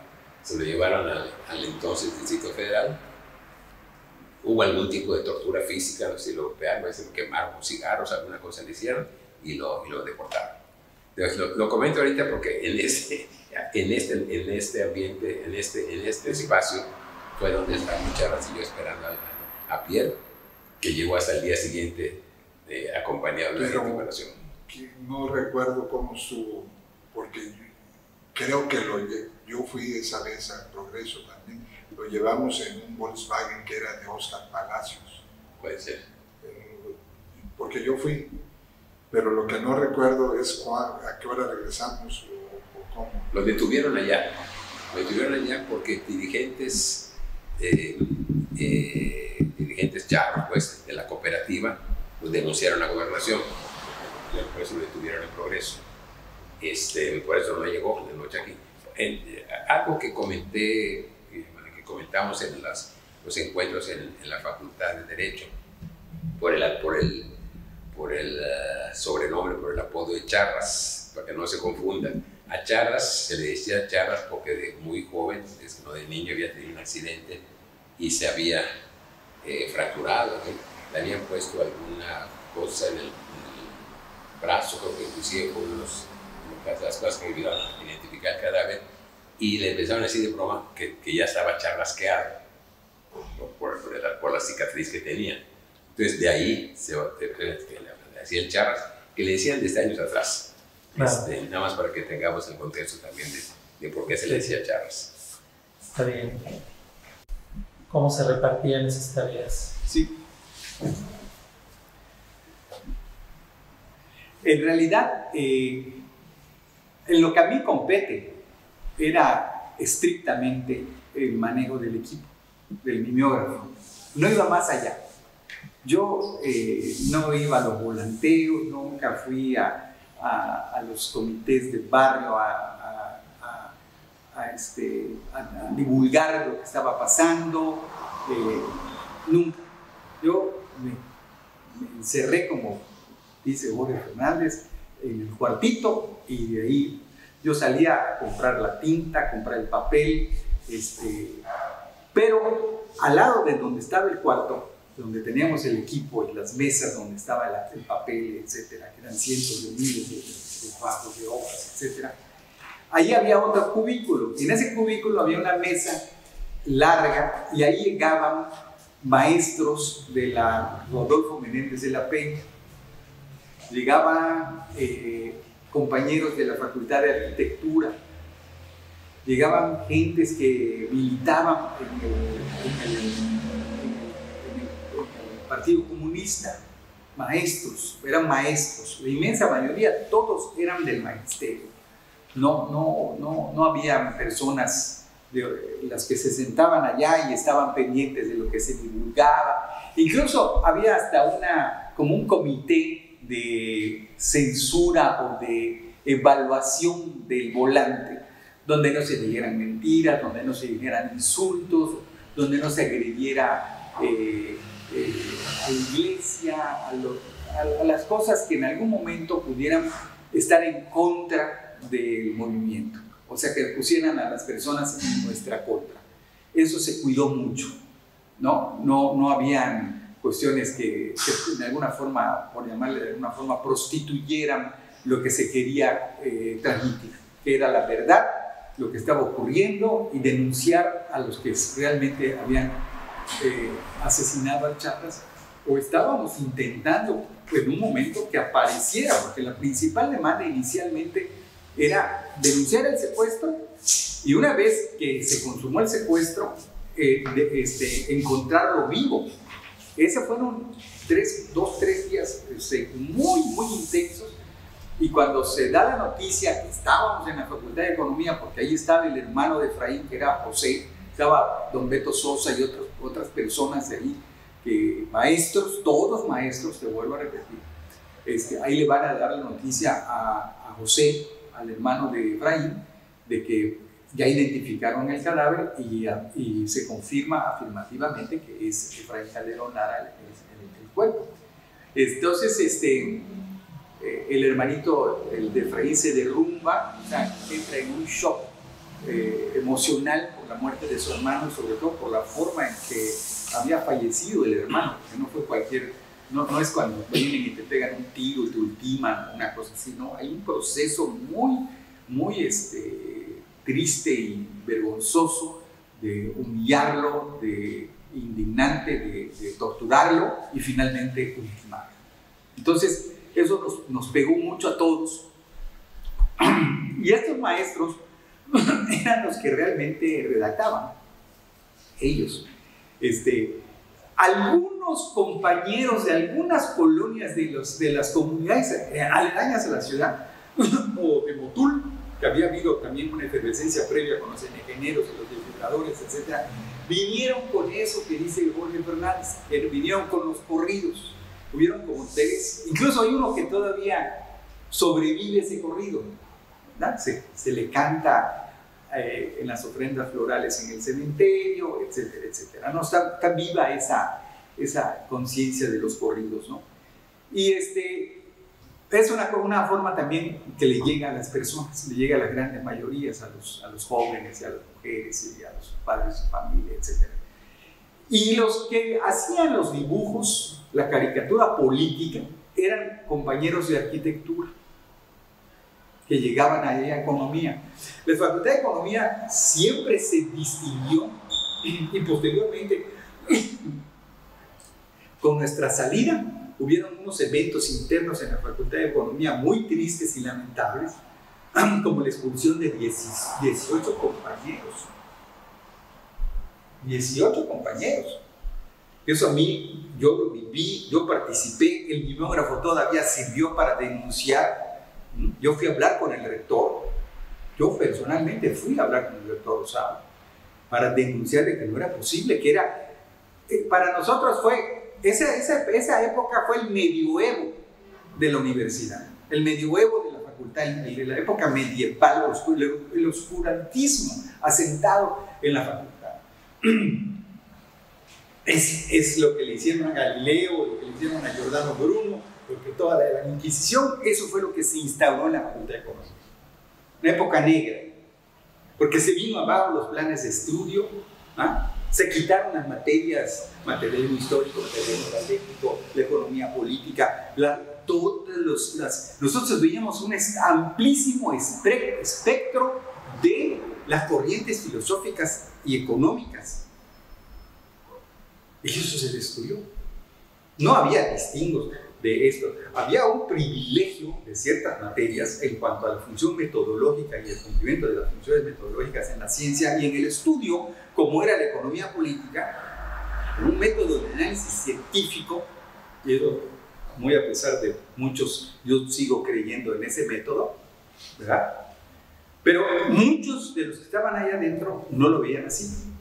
al entonces Distrito Federal. Hubo algún tipo de tortura física, no sé si lo quemaron cigarros, alguna cosa le hicieron y lo deportaron. Entonces lo comento ahorita porque en este ambiente, en este espacio, fue donde estábamos Charles y yo esperando a Pierre, que llegó hasta el día siguiente acompañado de la recuperación. No recuerdo cómo estuvo, porque creo que yo fui esa vez al Progreso también. Lo llevamos en un Volkswagen que era de Oscar Palacios. Puede ser. Porque yo fui, pero lo que no recuerdo es a qué hora regresamos o cómo. Lo detuvieron allá. Lo detuvieron allá porque dirigentes charros, pues, de la cooperativa, pues, denunciaron a la gobernación. Por eso lo detuvieron en Progreso. Por eso no llegó de noche aquí. Algo que comenté, que comentamos en los encuentros en la Facultad de Derecho, por el sobrenombre, por el apodo de Charras, para que no se confundan. A Charras se le decía Charras porque de muy joven, de niño, había tenido un accidente y se había fracturado, ¿no? Le habían puesto alguna cosa en el brazo, creo que inclusive con las cosas que me ayudaron a identificar el cadáver, y le empezaron a decir de broma que ya estaba charrasqueado por la cicatriz que tenía. Entonces de ahí se hacía el Charras, que le decían desde años atrás. Claro. Nada más para que tengamos el contexto también de por qué se le decía Charras. Está bien. ¿Cómo se repartían esas tareas? Sí. En realidad, en lo que a mí compete era estrictamente el manejo del equipo, del mimeógrafo. No iba más allá. Yo no iba a los volanteos, nunca fui a los comités del barrio a divulgar lo que estaba pasando, nunca. Yo me encerré, como dice Jorge Fernández, en el cuartito, y de ahí yo salía a comprar la tinta, a comprar el papel, pero al lado de donde estaba el cuarto, donde teníamos el equipo y las mesas donde estaba el papel, etcétera, que eran cientos de miles de bajos, de hojas, etcétera, ahí había otro cubículo. En ese cubículo había una mesa larga y ahí llegaban maestros de la Rodolfo Menéndez de la Peña, llegaban compañeros de la Facultad de Arquitectura, llegaban gentes que militaban en el Partido Comunista, maestros, eran maestros, la inmensa mayoría, todos eran del magisterio. No había personas las que se sentaban allá y estaban pendientes de lo que se divulgaba. Incluso había hasta como un comité de censura o de evaluación del volante, donde no se dijeran mentiras, donde no se dijeran insultos, donde no se agrediera a la iglesia, a las cosas que en algún momento pudieran estar en contra del movimiento, o sea, que pusieran a las personas en nuestra contra. Eso se cuidó mucho, no habían cuestiones que de alguna forma, por llamarle de alguna forma, prostituyeran lo que se quería transmitir, que era la verdad, lo que estaba ocurriendo, y denunciar a los que realmente habían asesinado a Charras, o estábamos intentando en un momento que apareciera, porque la principal demanda inicialmente era denunciar el secuestro, y una vez que se consumó el secuestro, encontrarlo vivo. Esos fueron 2-3 días muy intensos, y cuando se da la noticia, estábamos en la Facultad de Economía, porque ahí estaba el hermano de Efraín, que era José, estaba don Beto Sosa y otras personas de ahí, que maestros, todos maestros, te vuelvo a repetir, ahí le van a dar la noticia a José, al hermano de Efraín, de que ya identificaron el cadáver, y se confirma afirmativamente que es Efraín Calderón Lara el cuerpo. Entonces, el hermanito, el de Efraín, se derrumba, o sea, entra en un shock emocional por la muerte de su hermano, y sobre todo por la forma en que había fallecido el hermano, que no fue cualquier, no es cuando vienen y te pegan un tiro y te ultiman, una cosa así, no, hay un proceso muy triste y vergonzoso de humillarlo, de indignante, de torturarlo y finalmente ultimarlo. Entonces, eso nos pegó mucho a todos, y estos maestros eran los que realmente redactaban, ellos. Algunos compañeros de algunas colonias de las comunidades aledañas a la ciudad, o de Motul, que había habido también una efervescencia previa con los ingenieros y los desfibriladores, etc., vinieron con eso que dice Jorge Fernández, vinieron con los corridos. Hubieron como 3, incluso hay uno que todavía sobrevive ese corrido, ¿verdad? Se le canta en las ofrendas florales en el cementerio, etcétera, etcétera. No, está viva esa conciencia de los corridos, ¿no? Y es una forma también que le llega a las personas, le llega a las grandes mayorías, a los jóvenes y a las mujeres y a los padres de familia, etc. Y los que hacían los dibujos, la caricatura política, eran compañeros de arquitectura que llegaban ahí a economía. La Facultad de Economía siempre se distinguió y posteriormente, con nuestra salida, hubieron unos eventos internos en la Facultad de Economía muy tristes y lamentables, como la expulsión de 18 compañeros. 18 compañeros. Eso a mí, yo lo viví, yo participé, el mimeógrafo todavía sirvió para denunciar. Yo fui a hablar con el rector, yo personalmente fui a hablar con el rector Rosado para denunciarle que no era posible, que era, para nosotros fue, esa época fue el medioevo de la universidad, el medioevo de la facultad, de la época medieval, el oscurantismo asentado en la facultad. Es lo que le hicieron a Galileo, lo que le hicieron a Giordano Bruno, porque toda la Inquisición, eso fue lo que se instauró en la Facultad de Economía. Una época negra, porque se vino abajo los planes de estudio, se quitaron las materias, materialismo histórico, materialismo dialéctico, la economía política, nosotros veíamos un amplísimo espectro de las corrientes filosóficas y económicas. Y eso se destruyó. No había distingos de esto. Había un privilegio de ciertas materias en cuanto a la función metodológica y el cumplimiento de las funciones metodológicas en la ciencia y en el estudio, como era la economía política, un método de análisis científico, y eso, muy a pesar de muchos, yo sigo creyendo en ese método, ¿verdad? Pero muchos de los que estaban ahí adentro no lo veían así.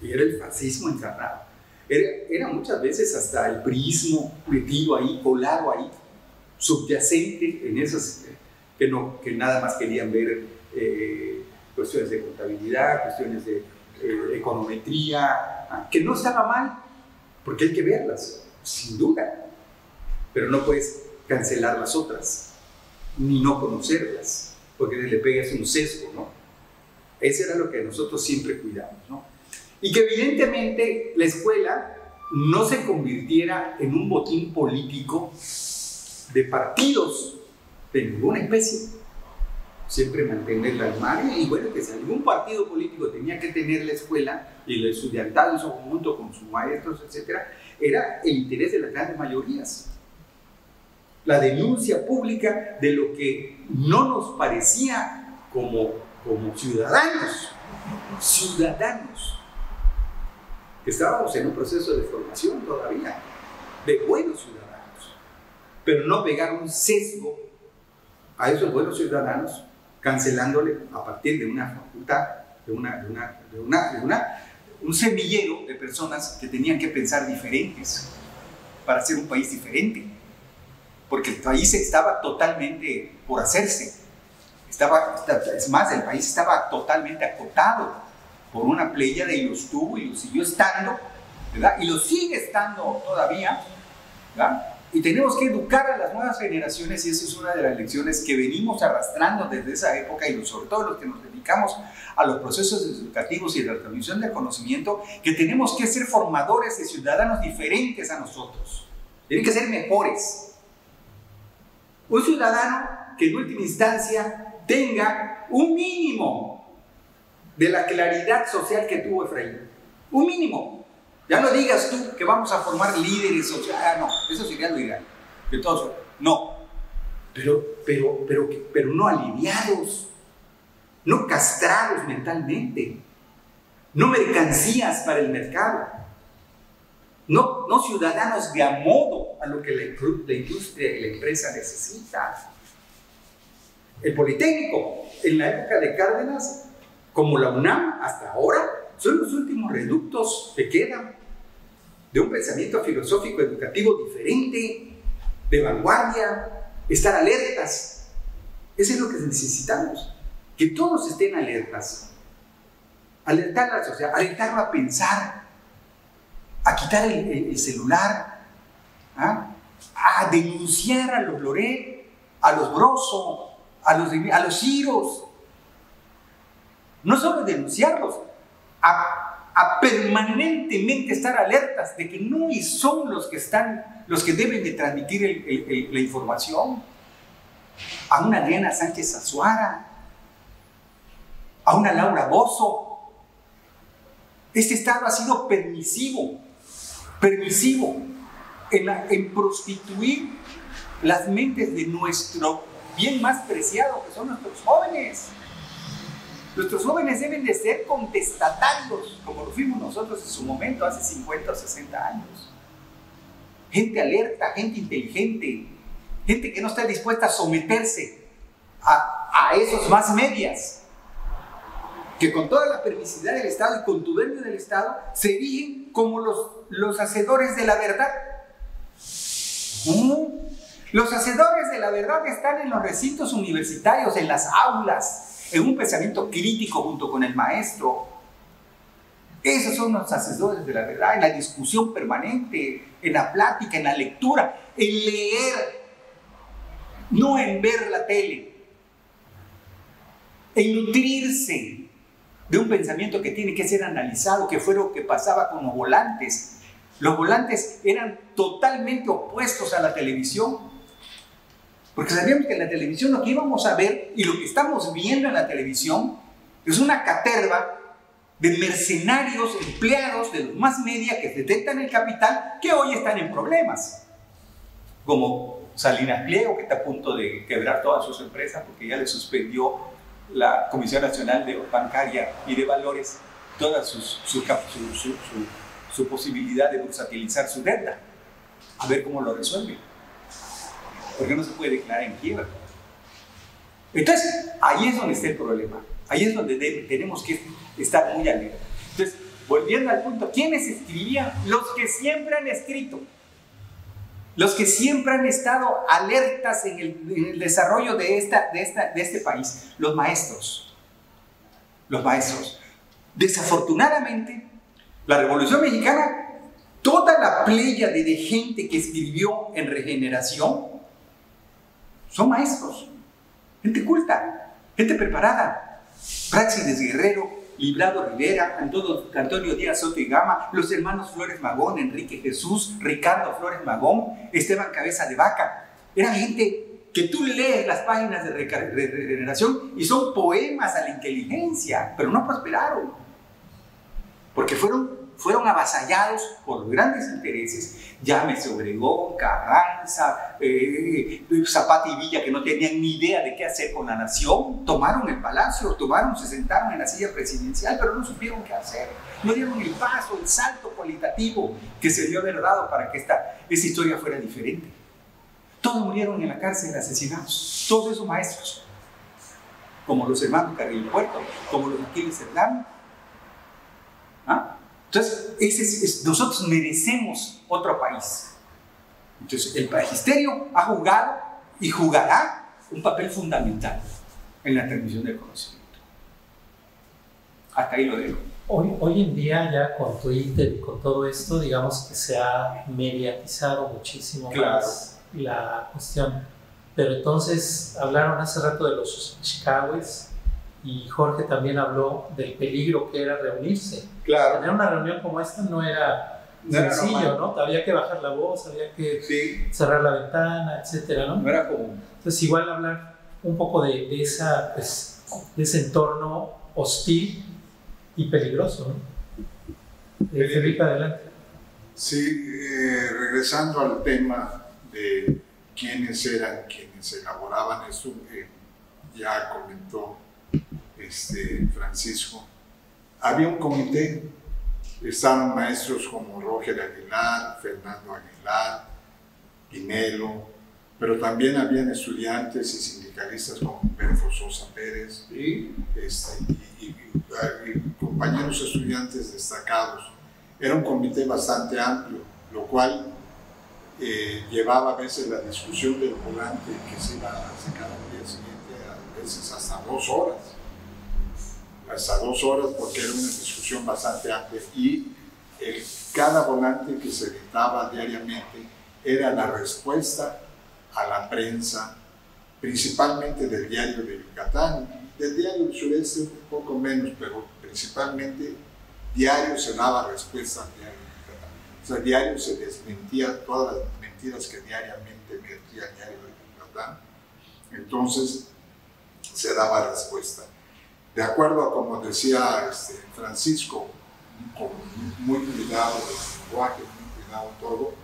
Y era el fascismo encarnado. Era muchas veces hasta el priismo metido ahí, colado ahí, subyacente en esas que nada más querían ver cuestiones de contabilidad, cuestiones de econometría, que no estaba mal, porque hay que verlas, sin duda, pero no puedes cancelar las otras, ni no conocerlas, porque le pegas un sesgo, ¿no? Eso era lo que nosotros siempre cuidamos, ¿no? Y que evidentemente la escuela no se convirtiera en un botín político de partidos de ninguna especie. Siempre mantenerla al margen, y bueno, que si algún partido político tenía que tener la escuela y el estudiantado en su conjunto con sus maestros, etc., era el interés de las grandes mayorías. La denuncia pública de lo que no nos parecía como ciudadanos, que estábamos en un proceso de formación todavía, de buenos ciudadanos, pero no pegar un sesgo a esos buenos ciudadanos, cancelándole a partir de una facultad, un semillero de personas que tenían que pensar diferentes para hacer un país diferente, porque el país estaba totalmente por hacerse, es más, el país estaba totalmente acotado por una pléyade y lo estuvo y lo siguió estando, ¿verdad? Y lo sigue estando todavía, ¿verdad? Y tenemos que educar a las nuevas generaciones, y esa es una de las lecciones que venimos arrastrando desde esa época, y sobre todo los que nos dedicamos a los procesos educativos y de la transmisión del conocimiento, que tenemos que ser formadores de ciudadanos diferentes a nosotros, tienen que ser mejores. Un ciudadano que en última instancia tenga un mínimo de la claridad social que tuvo Efraín, un mínimo. Ya no digas tú que vamos a formar líderes sociales, no, eso sería lo ideal, que todos, no, pero no aliviados, no castrados mentalmente, no mercancías para el mercado, no ciudadanos de a modo a lo que la industria y la empresa necesita. El Politécnico en la época de Cárdenas, como la UNAM hasta ahora, son los últimos reductos que quedan de un pensamiento filosófico educativo diferente, de vanguardia, estar alertas. Eso es lo que necesitamos, que todos estén alertas. Alertar a la sociedad, alertarlo a pensar, a quitar el celular, ¿ah? A denunciar a los Loret, a los Broso, a los Ciros. No solo denunciarlos, a permanentemente estar alertas de que no son los que deben de transmitir la información. A una Adriana Sánchez Azuara, a una Laura Bozzo. Este Estado ha sido permisivo en prostituir las mentes de nuestro bien más preciado, que son nuestros jóvenes. Nuestros jóvenes deben de ser contestatarios, como lo fuimos nosotros en su momento, hace 50 o 60 años. Gente alerta, gente inteligente, gente que no está dispuesta a someterse a esos más medias, que con toda la permisividad del Estado y contubernio del Estado se erigen como los hacedores de la verdad. Los hacedores de la verdad están en los recintos universitarios, en las aulas, en un pensamiento crítico junto con el maestro. Esos son los hacedores de la verdad, en la discusión permanente, en la plática, en la lectura, en leer, no en ver la tele, en nutrirse de un pensamiento que tiene que ser analizado, que fue lo que pasaba con los volantes. Los volantes eran totalmente opuestos a la televisión, porque sabíamos que en la televisión lo que íbamos a ver y lo que estamos viendo en la televisión es una caterva de mercenarios empleados de los más media que detectan el capital, que hoy están en problemas, como Salinas Pliego, que está a punto de quebrar todas sus empresas porque ya le suspendió la Comisión Nacional de Bancaria y de Valores toda su posibilidad de bursatilizar su deuda. A ver cómo lo resuelve, porque no se puede declarar en quiebra. Entonces, ahí es donde está el problema. Ahí es donde tenemos que estar muy alerta. Entonces, volviendo al punto, ¿quiénes escribían? Los que siempre han escrito. Los que siempre han estado alertas en el desarrollo de este país. Los maestros. Los maestros. Desafortunadamente, la Revolución Mexicana, toda la pléyade de gente que escribió en Regeneración, son maestros. Gente culta, gente preparada. Práxides Guerrero, Librado Rivera, Antonio Díaz Soto y Gama, los hermanos Flores Magón, Enrique Jesús, Ricardo Flores Magón, Esteban Cabeza de Vaca. Era gente que tú lees las páginas de Regeneración y son poemas a la inteligencia, pero no prosperaron, porque fueron avasallados por los grandes intereses. Llámese Obregón, Carranza, Zapata y Villa, que no tenían ni idea de qué hacer con la nación. Tomaron el palacio, se sentaron en la silla presidencial, pero no supieron qué hacer. No dieron el paso, el salto cualitativo que se debió haber dado para que esta historia fuera diferente. Todos murieron en la cárcel, asesinados. Todos esos maestros, como los hermanos Carrillo Puerto, como los Aquiles Cerdán. ¿Ah? Entonces, nosotros merecemos otro país. Entonces, el magisterio ha jugado y jugará un papel fundamental en la transmisión del conocimiento. Hasta ahí lo dejo. Hoy en día, ya con Twitter y con todo esto, digamos que se ha mediatizado muchísimo más la cuestión. Pero entonces, hablaron hace rato de los chicagoes, y Jorge también habló del peligro que era reunirse. Claro. Tener una reunión como esta no era sencillo, ¿no? Había que bajar la voz, había que cerrar la ventana, etcétera, ¿no? No era común. Entonces, igual hablar un poco de ese entorno hostil y peligroso, ¿no? Felipe, adelante. Sí, regresando al tema de quiénes eran quienes elaboraban eso, ya comentó Francisco. Había un comité, estaban maestros como Roger Aguilar, Fernando Aguilar, Pinelo, pero también habían estudiantes y sindicalistas como Humberto Sosa Pérez y compañeros estudiantes destacados. Era un comité bastante amplio, lo cual llevaba a veces la discusión del volante que se iba a sacar al día siguiente, a veces hasta 2 horas. Hasta 2 horas, porque era una discusión bastante amplia y cada volante que se editaba diariamente era la respuesta a la prensa, principalmente del Diario de Yucatán, del Diario del Sureste un poco menos, pero principalmente diario se daba respuesta al Diario de Yucatán. O sea, diario se desmentía todas las mentiras que diariamente vertía el Diario de Yucatán. Entonces se daba respuesta. De acuerdo a como decía Francisco, con muy cuidado el lenguaje, muy cuidado todo,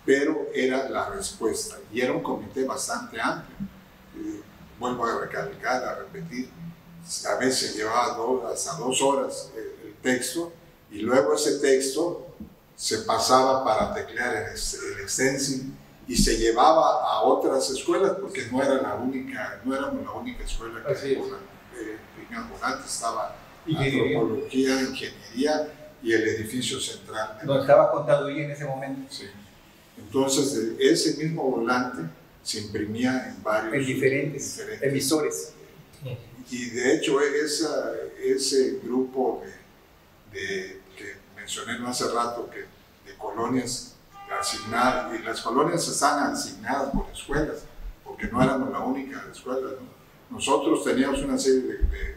pero era la respuesta y era un comité bastante amplio. Vuelvo a recalcar, a repetir, a veces llevaba hasta 2 horas el texto y luego ese texto se pasaba para teclear el stencil y se llevaba a otras escuelas porque no éramos la única escuela que tenían volantes, estaba antropología, ingeniería y el edificio central. ¿No estaba Contaduría en ese momento? Sí. Entonces, ese mismo volante se imprimía en varios... En diferentes emisores. Y de hecho, ese grupo que mencioné no hace rato, de colonias asignadas, y las colonias están asignadas por escuelas, porque no éramos la única escuela, ¿no? Nosotros teníamos una serie de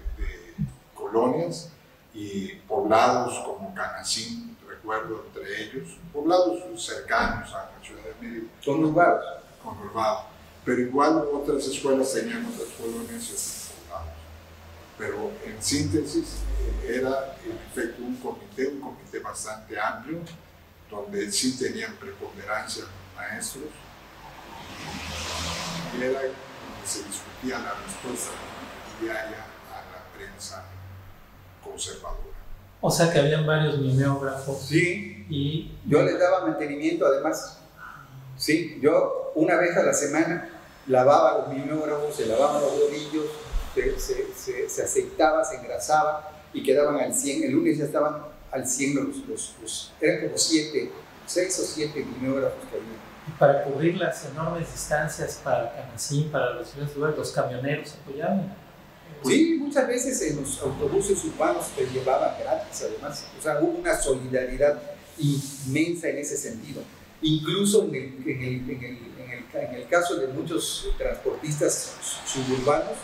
colonias y poblados como Canacín, recuerdo entre ellos, poblados cercanos a la ciudad de Mérida. Conurbados. Pero igual otras escuelas tenían otras colonias y otros poblados. Pero en síntesis era en efecto un comité bastante amplio, donde sí tenían preponderancia los maestros, y era donde se discutía la respuesta diaria a la prensa conservadora. O sea que habían varios mimeógrafos. Sí, y yo les daba mantenimiento además. Sí, yo una vez a la semana lavaba los mimeógrafos, se lavaban los rodillos, se aceitaba, se engrasaba y quedaban al 100. El lunes ya estaban al 100 eran como 6 o 7 mimeógrafos que había. Y para cubrir las enormes distancias para Canacín, para los ciudades rurales, los camioneros apoyaban. Sí, muchas veces en los autobuses urbanos te llevaban gratis, además. O sea, hubo una solidaridad inmensa en ese sentido. Incluso en el caso de muchos transportistas suburbanos,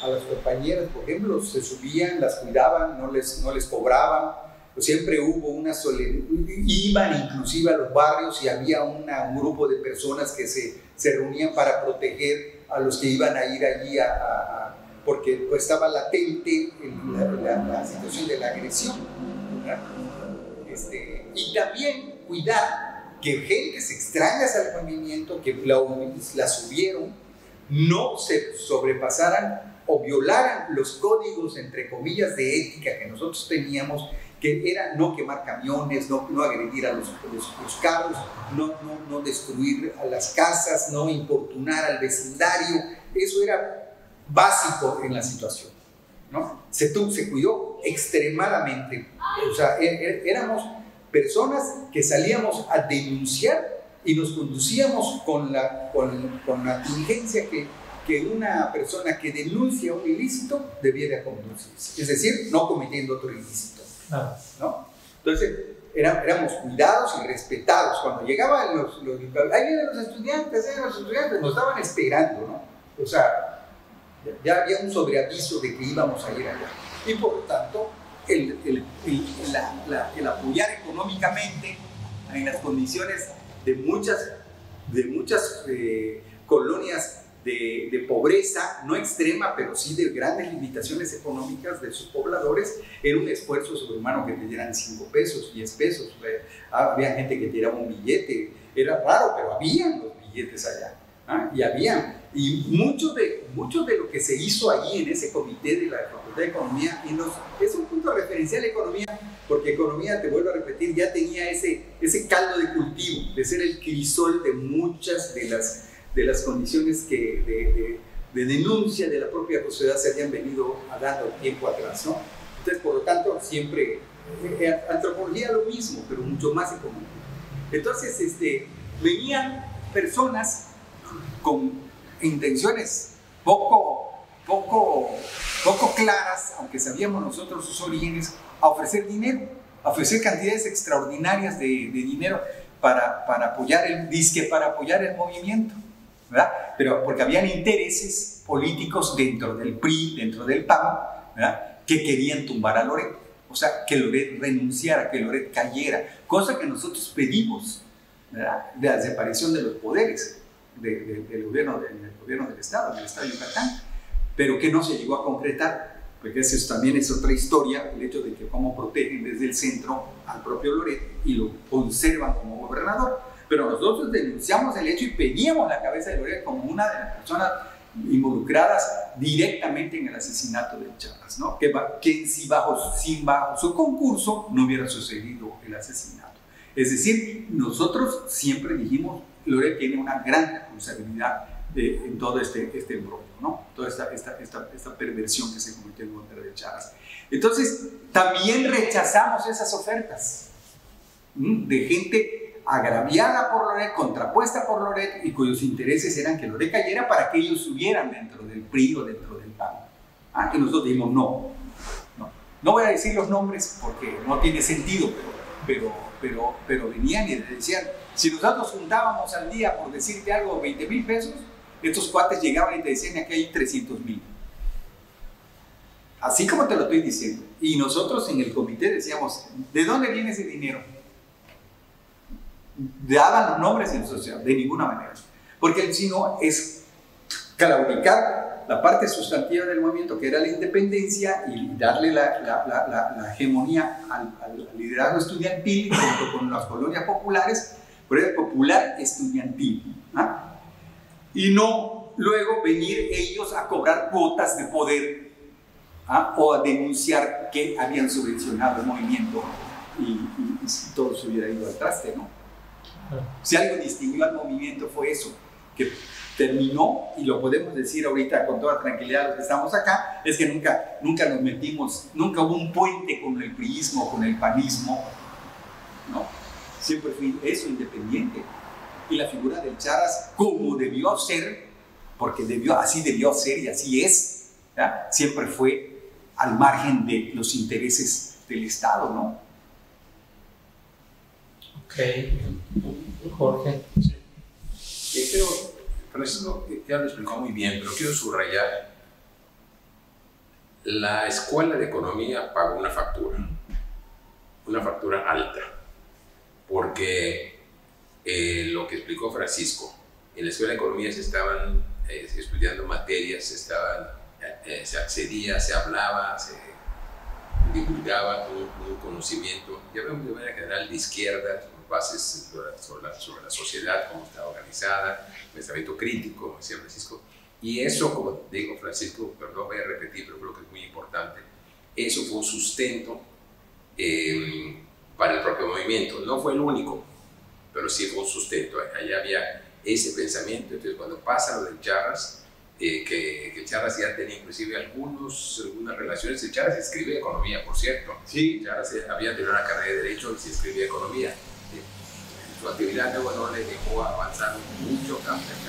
a las compañeras, por ejemplo, se subían, las cuidaban, no les cobraban. Siempre hubo una solidaridad. Iban inclusive a los barrios y había un grupo de personas que se reunían para proteger a los que iban a ir allí porque pues, estaba latente la situación de la agresión, y también cuidar que gentes extrañas al movimiento que la subieron no se sobrepasaran o violaran los códigos entre comillas de ética que nosotros teníamos, que era no quemar camiones, no agredir a los carros, no destruir a las casas, no importunar al vecindario. Eso era básico en la situación, ¿no? Se cuidó extremadamente. O sea, éramos personas que salíamos a denunciar y nos conducíamos con la diligencia que una persona que denuncia un ilícito debiera conducirse, es decir, no cometiendo otro ilícito, ¿no? Entonces, éramos cuidados y respetados. Cuando llegaban ahí vienen los estudiantes, nos estaban esperando, ¿no? O sea, ya había un sobreaviso de que íbamos a ir allá. Y por lo tanto, el apoyar económicamente en las condiciones de muchas colonias de pobreza, no extrema, pero sí de grandes limitaciones económicas de sus pobladores, era un esfuerzo sobrehumano que te dieran 5 pesos, 10 pesos. Había gente que tiraba un billete, era raro, pero habían los billetes allá. Y mucho de lo que se hizo allí en ese comité de la Facultad de Economía, es un punto referencial de economía, porque economía, te vuelvo a repetir, ya tenía ese caldo de cultivo, de ser el crisol de muchas de de las condiciones que de denuncia de la propia sociedad se habían venido dando tiempo atrás, ¿no? Entonces, por lo tanto, siempre, antropología lo mismo, pero mucho más económico. Entonces, venían personas con intenciones poco claras, aunque sabíamos nosotros sus orígenes, a ofrecer dinero, a ofrecer cantidades extraordinarias de dinero para apoyar el movimiento, ¿verdad? Pero porque habían intereses políticos dentro del PRI, dentro del PAN, ¿verdad?, que querían tumbar a Loret, o sea, que Loret renunciara, que Loret cayera, cosa que nosotros pedimos, ¿verdad?, de la desaparición de los poderes del gobierno del Estado de Yucatán, pero que no se llegó a concretar, porque eso también es otra historia, el hecho de que cómo protegen desde el centro al propio Loret y lo conservan como gobernador. Pero nosotros denunciamos el hecho y pedíamos la cabeza de Loret como una de las personas involucradas directamente en el asesinato de Charras, ¿no? Que si bajo su concurso no hubiera sucedido el asesinato. Es decir, nosotros siempre dijimos, Loret tiene una gran responsabilidad en todo este embrollo, ¿no? Toda esta perversión que se cometió en contra de Charras. Entonces, también rechazamos esas ofertas de gente agraviada por Loret, contrapuesta por Loret, y cuyos intereses eran que Loret cayera para que ellos subieran dentro del PRI o dentro del PAN. Y nosotros dijimos no voy a decir los nombres porque no tiene sentido, pero venían y decían, si nosotros juntábamos al día, por decirte algo, 20,000 pesos, estos cuates llegaban y te decían, aquí hay 300,000. Así como te lo estoy diciendo. Y nosotros en el comité decíamos, ¿de dónde viene ese dinero? Daban los nombres en sociedad, de ninguna manera. Porque si no es claudicar la parte sustantiva del movimiento, que era la independencia, y darle la hegemonía al liderazgo estudiantil junto con las colonias populares, pero era popular estudiantil. Y no luego venir ellos a cobrar cuotas de poder o a denunciar que habían subvencionado el movimiento y todo se hubiera ido al traste, ¿no? Si algo distinguió al movimiento fue eso, que terminó, y lo podemos decir ahorita con toda tranquilidad los que estamos acá, es que nunca nos metimos, nunca hubo un puente con el priismo, con el panismo, ¿no? Siempre fue eso, independiente. Y la figura del Charras, como debió ser, porque así debió ser y así es, ¿ya?, siempre fue al margen de los intereses del Estado, ¿no? Ok. Jorge. Sí. Creo, Francisco ya lo explicó muy bien, pero quiero subrayar. La Escuela de Economía pagó una factura alta, porque lo que explicó Francisco, en la Escuela de Economía se estaban estudiando materias, se accedía, se hablaba, se divulgaba un conocimiento, ya vemos de manera general de izquierda, bases sobre la sociedad, cómo está organizada, pensamiento crítico, como decía Francisco, y eso, como dijo Francisco, pero no voy a repetir, pero creo que es muy importante, eso fue un sustento para el propio movimiento. No fue el único, pero sí fue un sustento. Allá había ese pensamiento. Entonces, cuando pasa lo de Charras, que Charras ya tenía inclusive algunas relaciones. Charras escribe economía, por cierto. Sí. Charras había tenido una carrera de Derecho y se escribía economía. Su actividad luego no le dejó avanzar mucho,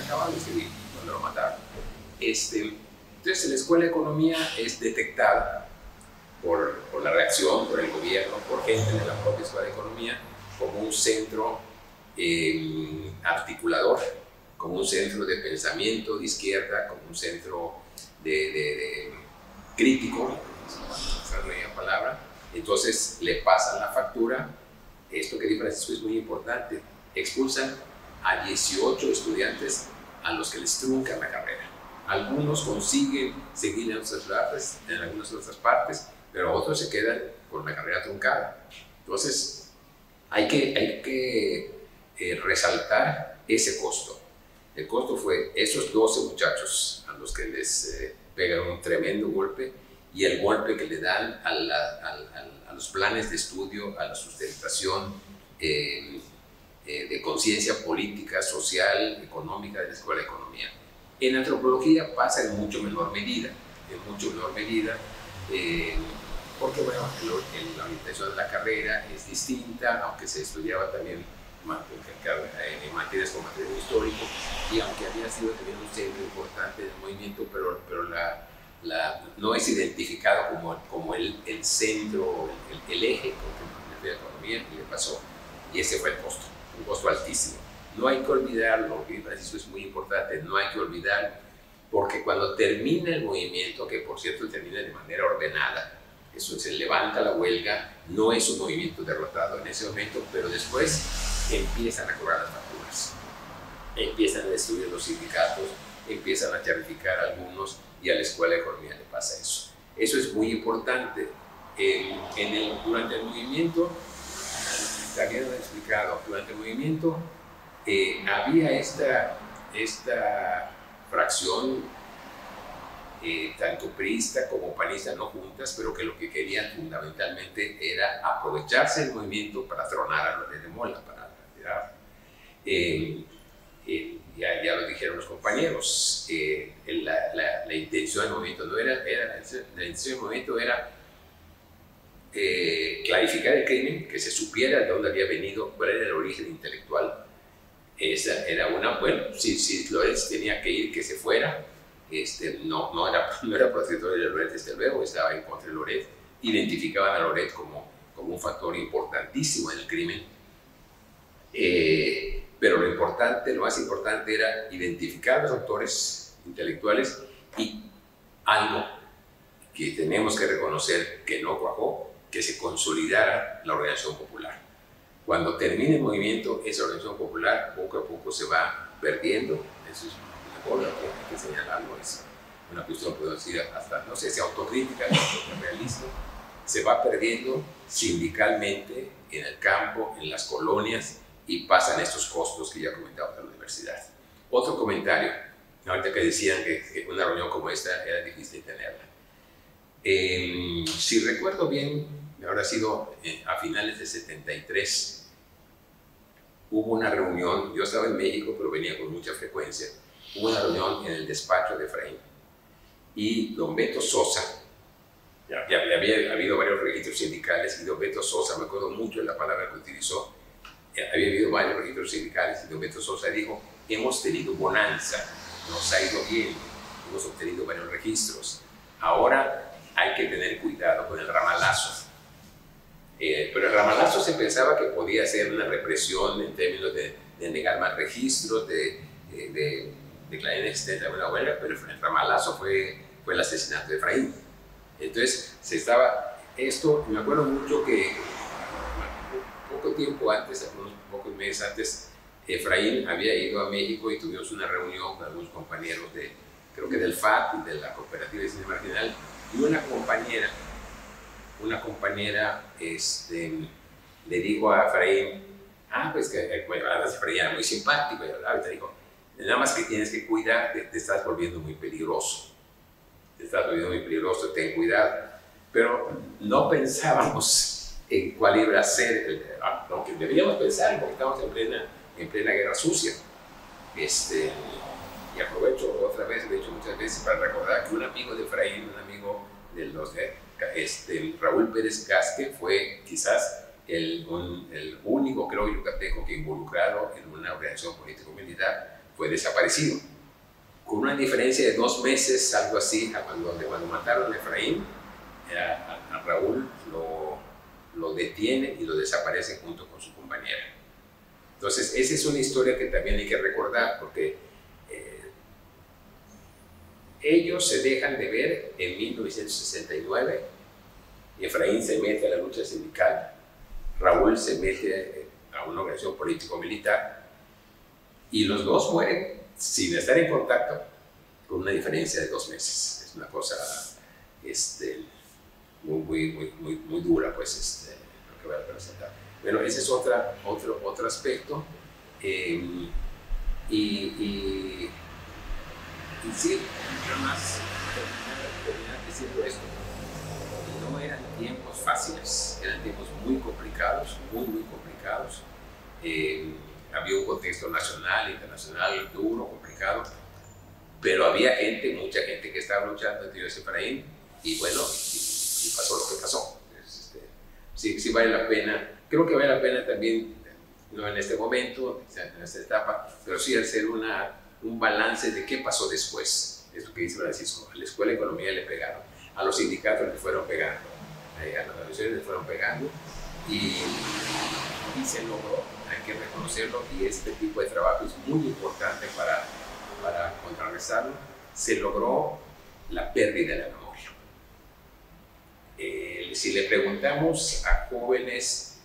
acababa de escribir cuando lo mataron. Entonces, la Escuela de Economía es detectada por la reacción, por el gobierno, por gente de la propia Escuela de Economía, como un centro articulador, como un centro de pensamiento de izquierda, como un centro de crítico, esa es la palabra. Entonces le pasan la factura. Esto que dijo Francisco es muy importante. Expulsan a 18 estudiantes a los que les truncan la carrera. Algunos consiguen seguir en algunas otras partes, pero otros se quedan con la carrera truncada. Entonces, hay que resaltar ese costo. El costo fue esos 12 muchachos a los que les pegan un tremendo golpe, y el golpe que le dan a los planes de estudio, a la sustentación de conciencia política, social, económica de la Escuela de Economía. En antropología pasa en mucho menor medida, porque bueno, la orientación de la carrera es distinta, aunque se estudiaba también materias como materialismo histórico, y aunque había sido también un centro importante del movimiento, pero no es identificado como el centro, el eje con la economía, y le pasó, y ese fue el costo, un costo altísimo. No hay que olvidarlo, lo que Francisco es muy importante, no hay que olvidarlo, porque cuando termina el movimiento, que por cierto termina de manera ordenada, eso se levanta la huelga, no es un movimiento derrotado en ese momento, pero después empiezan a cobrar las facturas, empiezan a destruir los sindicatos, empiezan a terrificar a algunos, y a la Escuela de Economía le pasa eso. Eso es muy importante. Durante el movimiento, también lo he explicado, durante el movimiento había esta fracción tanto priista como panista, no juntas, pero que lo que querían fundamentalmente era aprovecharse del movimiento para tronar a Loret de Mola, para tirar. Ya lo dijeron los compañeros, la intención del movimiento no era, la intención del movimiento era clarificar el crimen, que se supiera de dónde había venido, cuál era el origen intelectual. Esa era una, bueno, si Loret tenía que ir, que se fuera. No era protector de Loret, desde luego, estaba en contra de Loret. Identificaban a Loret como un factor importantísimo en el crimen. Pero lo más importante era identificar a los autores intelectuales, y algo que tenemos que reconocer que no cuajó, que se consolidara la organización popular. Cuando termine el movimiento, esa organización popular poco a poco se va perdiendo. Eso es mejor, hay que señalarlo, es una cuestión, puedo decir, hasta, no sé si autocrítica, o realista. Se va perdiendo sindicalmente en el campo, en las colonias, y pasan estos costos que ya comentaba de la universidad. Otro comentario, ahorita que decían que una reunión como esta era difícil de tenerla. Si recuerdo bien, habrá sido a finales de 73, hubo una reunión, yo estaba en México, pero venía con mucha frecuencia, hubo una reunión en el despacho de Efraín, y don Beto Sosa, ya había habido varios registros sindicales, y don Beto Sosa, me acuerdo mucho de la palabra que utilizó, había habido varios registros sindicales, y don Beto Sosa dijo: hemos tenido bonanza, nos ha ido bien, hemos obtenido varios registros, ahora hay que tener cuidado con el ramalazo. Pero el ramalazo se pensaba que podía ser una represión en términos de negar más registros, de declarar inexistente una huelga, pero el ramalazo fue el asesinato de Efraín. Entonces, esto, me acuerdo mucho que poco tiempo antes, unos pocos meses antes, Efraín había ido a México y tuvimos una reunión con algunos compañeros creo que del FAT y de la Cooperativa de Cine Marginal, y una compañera le dijo a Efraín, pues que además Efraín era muy simpático, y ahorita dijo: nada más que tienes que cuidar, te estás volviendo muy peligroso, ten cuidado. Pero no pensábamos en cuál iba a ser, aunque deberíamos pensar, porque estamos en plena guerra sucia. Y aprovecho otra vez, lo he dicho muchas veces, para recordar que un amigo de Efraín, un amigo de los Raúl Pérez Casque, fue quizás el único, creo, yucateco que, involucrado en una organización político-militar, fue desaparecido. Con una diferencia de 2 meses, algo así, cuando mataron a Efraín, a Raúl lo detienen y lo desaparecen junto con su compañera. Entonces, esa es una historia que también hay que recordar, porque ellos se dejan de ver en 1969, y Efraín se mete a la lucha sindical, Raúl se mete a una organización político-militar, y los dos mueren sin estar en contacto, con una diferencia de 2 meses. Es una cosa muy dura, pues, lo que voy a presentar. Bueno, ese es otro aspecto. Y sí, nada más terminar diciendo esto: no eran tiempos fáciles, eran tiempos muy complicados, muy complicados. había un contexto nacional, internacional, duro, complicado, pero había gente, mucha gente que estaba luchando en Tío Efraín, y bueno, y pasó lo que pasó. Sí vale la pena, creo que vale la pena también, no en este momento, en esta etapa, pero sí hacer un balance de qué pasó después. Esto que dice Francisco, a la Escuela de Economía le pegaron, a los sindicatos le fueron pegando, a las organizaciones le fueron pegando, y se logró, hay que reconocerlo, y este tipo de trabajo es muy importante para contrarrestarlo. Se logró la pérdida de la memoria. Si le preguntamos a jóvenes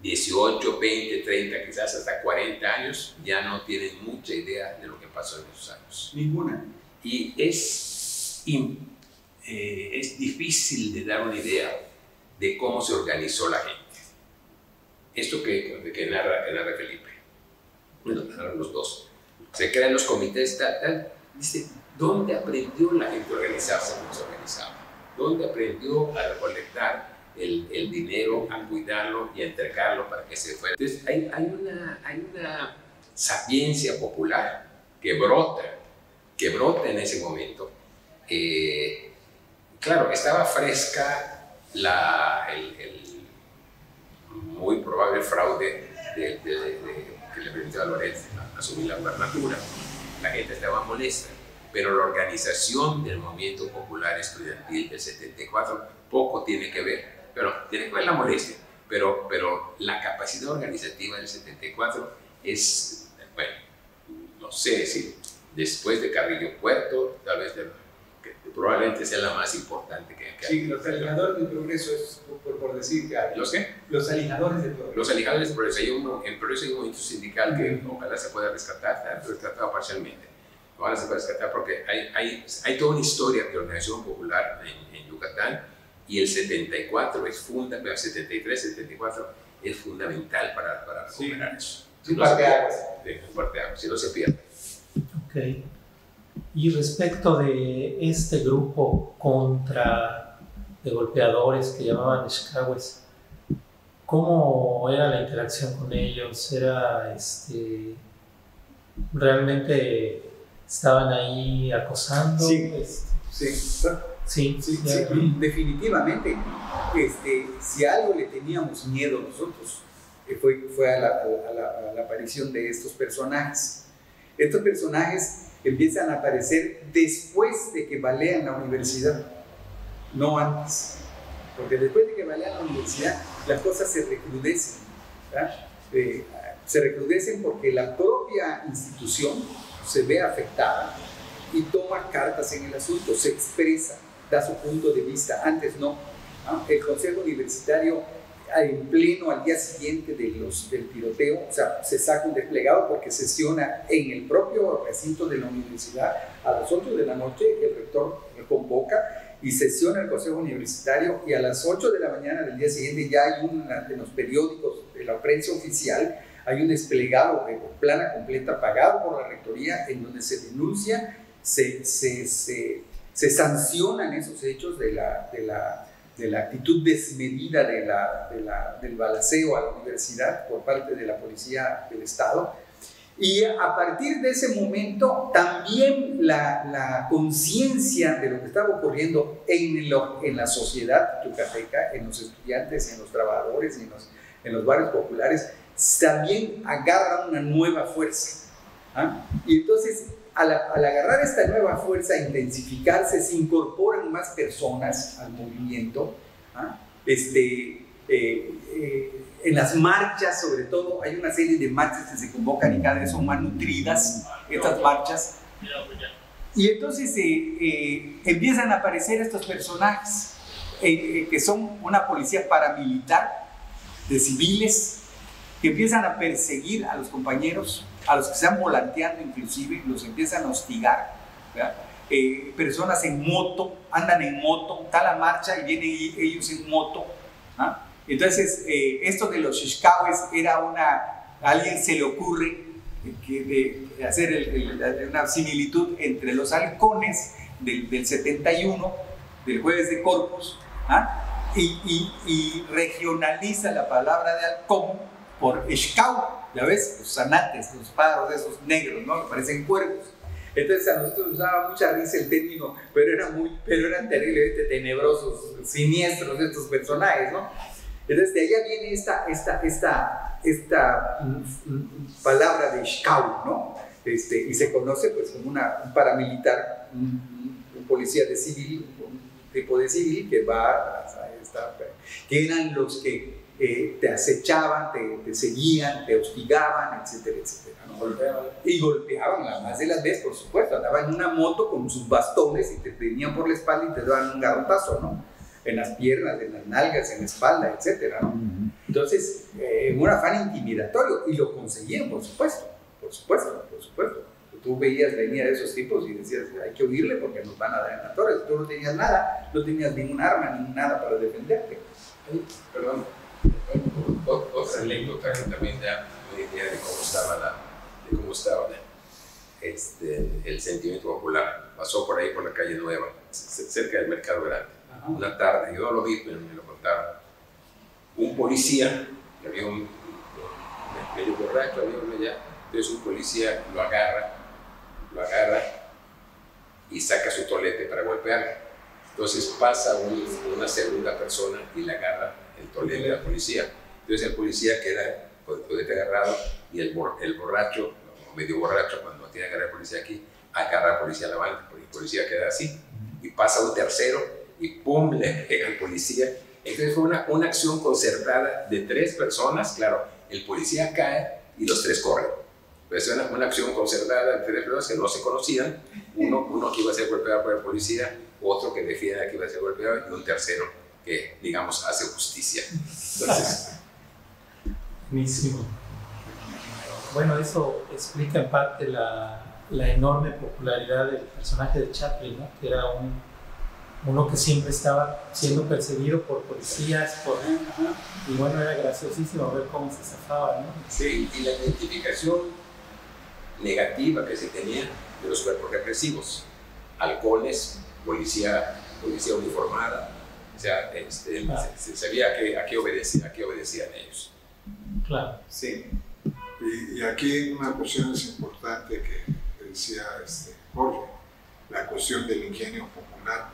18, 20, 30, quizás hasta 40 años, ya no tienen mucha idea de lo que pasó en esos años. Ninguna. Y es difícil de dar una idea de cómo se organizó la gente. Esto que narra Felipe, bueno, narran los dos. Se crean los comités, dice, ¿dónde aprendió la gente a organizarse como se organizaba? ¿Dónde aprendió a recolectar el dinero, a cuidarlo y a entregarlo para que se fuera? Entonces, hay una sapiencia popular que brota en ese momento. Claro, estaba fresca el muy probable fraude que le permitió a Loret asumir la gubernatura. La gente estaba molesta, pero la organización del movimiento popular estudiantil del 74 poco tiene que ver, pero tiene que ver la molestia, pero la capacidad organizativa del 74 es, bueno, no sé si después de Carrillo Puerto, tal vez probablemente sea la más importante que hay. Sí, los alineadores del progreso es por decir que hay. ¿Los qué? Los alineadores del progreso. Los alineadores del progreso. En progreso hay un movimiento sindical que ojalá se pueda rescatar, rescatado parcialmente. Ojalá se pueda rescatar porque hay toda una historia de organización popular en Yucatán, y el 74 es fundamental, 73, 74 es fundamental para recuperar eso. Sí, parteaguas. Si no se pierde. Ok. Y respecto de este grupo de golpeadores que llamaban Xcahues, ¿cómo era la interacción con ellos? ¿Era realmente estaban ahí acosando? Sí, Sí, definitivamente. Si a algo le teníamos miedo nosotros, fue a la aparición de estos personajes. Estos personajes empiezan a aparecer después de que balean la universidad, no antes. Porque después de que balean la universidad, las cosas se recrudecen. Se recrudecen porque la propia institución se ve afectada y toma cartas en el asunto, se expresa, da su punto de vista. Antes no. El Consejo Universitario, en pleno al día siguiente del tiroteo, o sea, se saca un desplegado porque sesiona en el propio recinto de la universidad a las 8 de la noche, el rector convoca y sesiona el Consejo Universitario, y a las 8 de la mañana del día siguiente ya hay en los periódicos de la prensa oficial, hay un desplegado de plana completa pagado por la rectoría en donde se denuncia, se sancionan esos hechos de la actitud desmedida del balaceo a la universidad por parte de la policía del Estado. Y a partir de ese momento también la conciencia de lo que estaba ocurriendo en la sociedad yucateca, en los estudiantes, en los trabajadores, en los barrios populares, también agarra una nueva fuerza. Y entonces, al agarrar esta nueva fuerza, a intensificarse, se incorporan más personas al movimiento. En las marchas, sobre todo, hay una serie de marchas que se convocan y cada vez son más nutridas, estas marchas. Y entonces empiezan a aparecer estos personajes que son una policía paramilitar de civiles que empiezan a perseguir a los compañeros, a los que están volanteando inclusive, los empiezan a hostigar, ¿verdad? Personas en moto, andan en moto, está la marcha y vienen ellos en moto. Entonces, esto de los Xcahues era a alguien se le ocurre de hacer una similitud entre los halcones del 71, del Jueves de Corpus, y regionaliza la palabra de halcón por Xcau, ya ves, los zanates, los pájaros esos negros, ¿no? Parecen cuervos. Entonces a nosotros nos daba mucha risa el término, pero eran terriblemente tenebrosos, siniestros estos personajes, ¿no? Entonces de allá viene esta palabra de Xcau, ¿no? Y se conoce pues como un paramilitar, un policía de civil, un tipo de civil que va que eran los que te acechaban, te seguían, te hostigaban, etcétera, etcétera, ¿no? Y golpeaban la más de las veces, por supuesto. Andaban en una moto con sus bastones y te venían por la espalda y te daban un garrotazo, ¿no? En las piernas, en las nalgas, en la espalda, etcétera, ¿no? Entonces, un afán intimidatorio, y lo conseguían, por supuesto. Tú veías venir a esos tipos y decías, hay que huirle porque nos van a dar en la torre. Tú no tenías nada, no tenías ningún arma, ni nada para defenderte. Perdón, otra anécdota que también da una idea de cómo estaba el sentimiento popular. Pasó por ahí, por la calle Nueva, cerca del Mercado Grande. Una tarde, yo no lo vi, pero me lo contaron. Un policía, que había un medio borracho, había uno allá. Entonces un policía lo agarra y saca su tolete para golpearlo. Entonces pasa una segunda persona y le agarra el tolete al policía. Entonces el policía queda con el tolete agarrado y el borracho, o medio borracho, cuando tiene que agarrar al policía aquí, agarra al policía a la mano, porque el policía queda así. Y pasa un tercero y ¡pum!, le pega al policía. Entonces fue una acción concertada de 3 personas. Claro, el policía cae y los 3 corren. Pues es una acción concertada entre 3 personas que no se conocían. Uno que iba a ser golpeado por el policía, otro que defiende que iba a ser golpeado, y un tercero que, digamos, hace justicia. Entonces... Buenísimo. Bueno, eso explica en parte la enorme popularidad del personaje de Chaplin, ¿no? Que era uno que siempre estaba siendo perseguido por policías, y bueno, era graciosísimo ver cómo se zafaba, ¿no? Sí, y la identificación negativa que se tenía de los cuerpos represivos, halcones, policía uniformada, o sea, se sabía a qué obedecían ellos. Claro. Sí. Y aquí una cuestión es importante que decía Jorge, la cuestión del ingenio popular.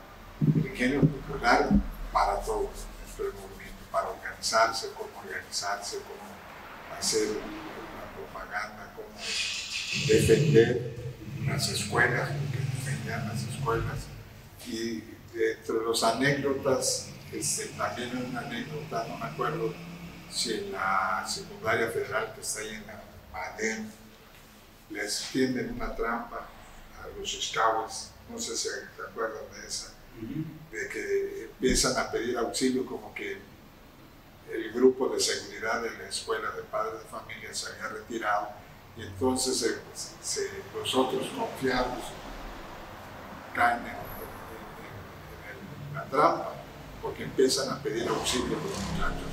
El ingenio popular para todo dentro del movimiento, para organizarse, cómo hacer la propaganda, cómo defender las escuelas, porque defendían las escuelas. Y entre las anécdotas, también hay una anécdota, no me acuerdo si en la secundaria federal que está ahí en la Madero, les tienden una trampa a los scouts, no sé si te acuerdan de esa, de que empiezan a pedir auxilio, como que el grupo de seguridad de la escuela de padres de familia se había retirado, y entonces los otros confiados caen en la trampa, porque empiezan a pedir auxilio a los muchachos.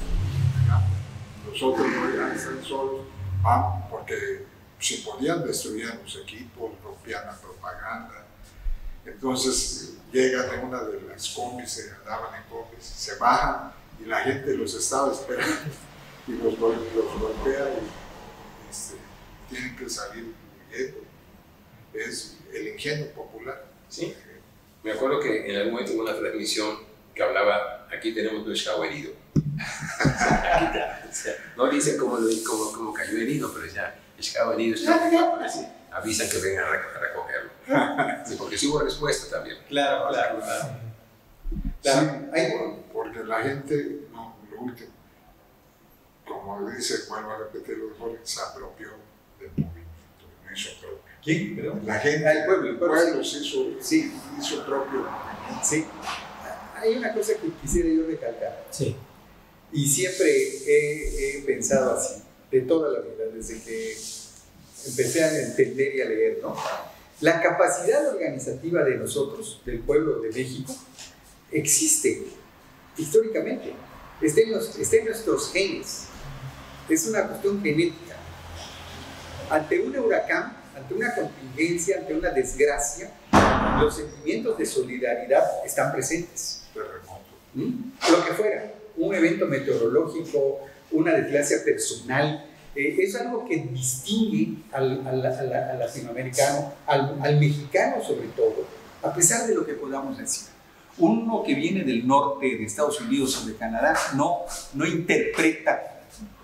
Los otros no ya están solos, van porque si podían destruían los equipos, rompían la propaganda. Entonces llegan en una de las combis, se andaban en combis, se bajan y la gente los estaba esperando y los golpea y tienen que salir huyendo. Es el ingenio popular. Sí. Me acuerdo que en algún momento hubo una transmisión que hablaba, aquí tenemos un Xcau herido. No dicen cómo cayó herido, pero ya Xcau herido, avisan que vengan a recogerlo. Sí, porque sí hubo respuesta también. Claro. Sí, porque la gente, no, lo último, como dice, vuelvo a repetirlo mejor, se apropió del movimiento, no hizo propio. ¿Quién? Perdón. La gente, el pueblo se hizo propio. Sí. Hay una cosa que quisiera yo recalcar. Sí. Y siempre he pensado así, de toda la vida, desde que empecé a entender y a leer, ¿no? La capacidad organizativa de nosotros, del pueblo de México, existe históricamente, está en nuestros genes, es una cuestión genética. Ante un huracán, ante una contingencia, ante una desgracia, los sentimientos de solidaridad están presentes. Lo que fuera, un evento meteorológico, una desgracia personal, Es algo que distingue al latinoamericano, al mexicano sobre todo, a pesar de lo que podamos decir. Uno que viene del norte de Estados Unidos o de Canadá no interpreta,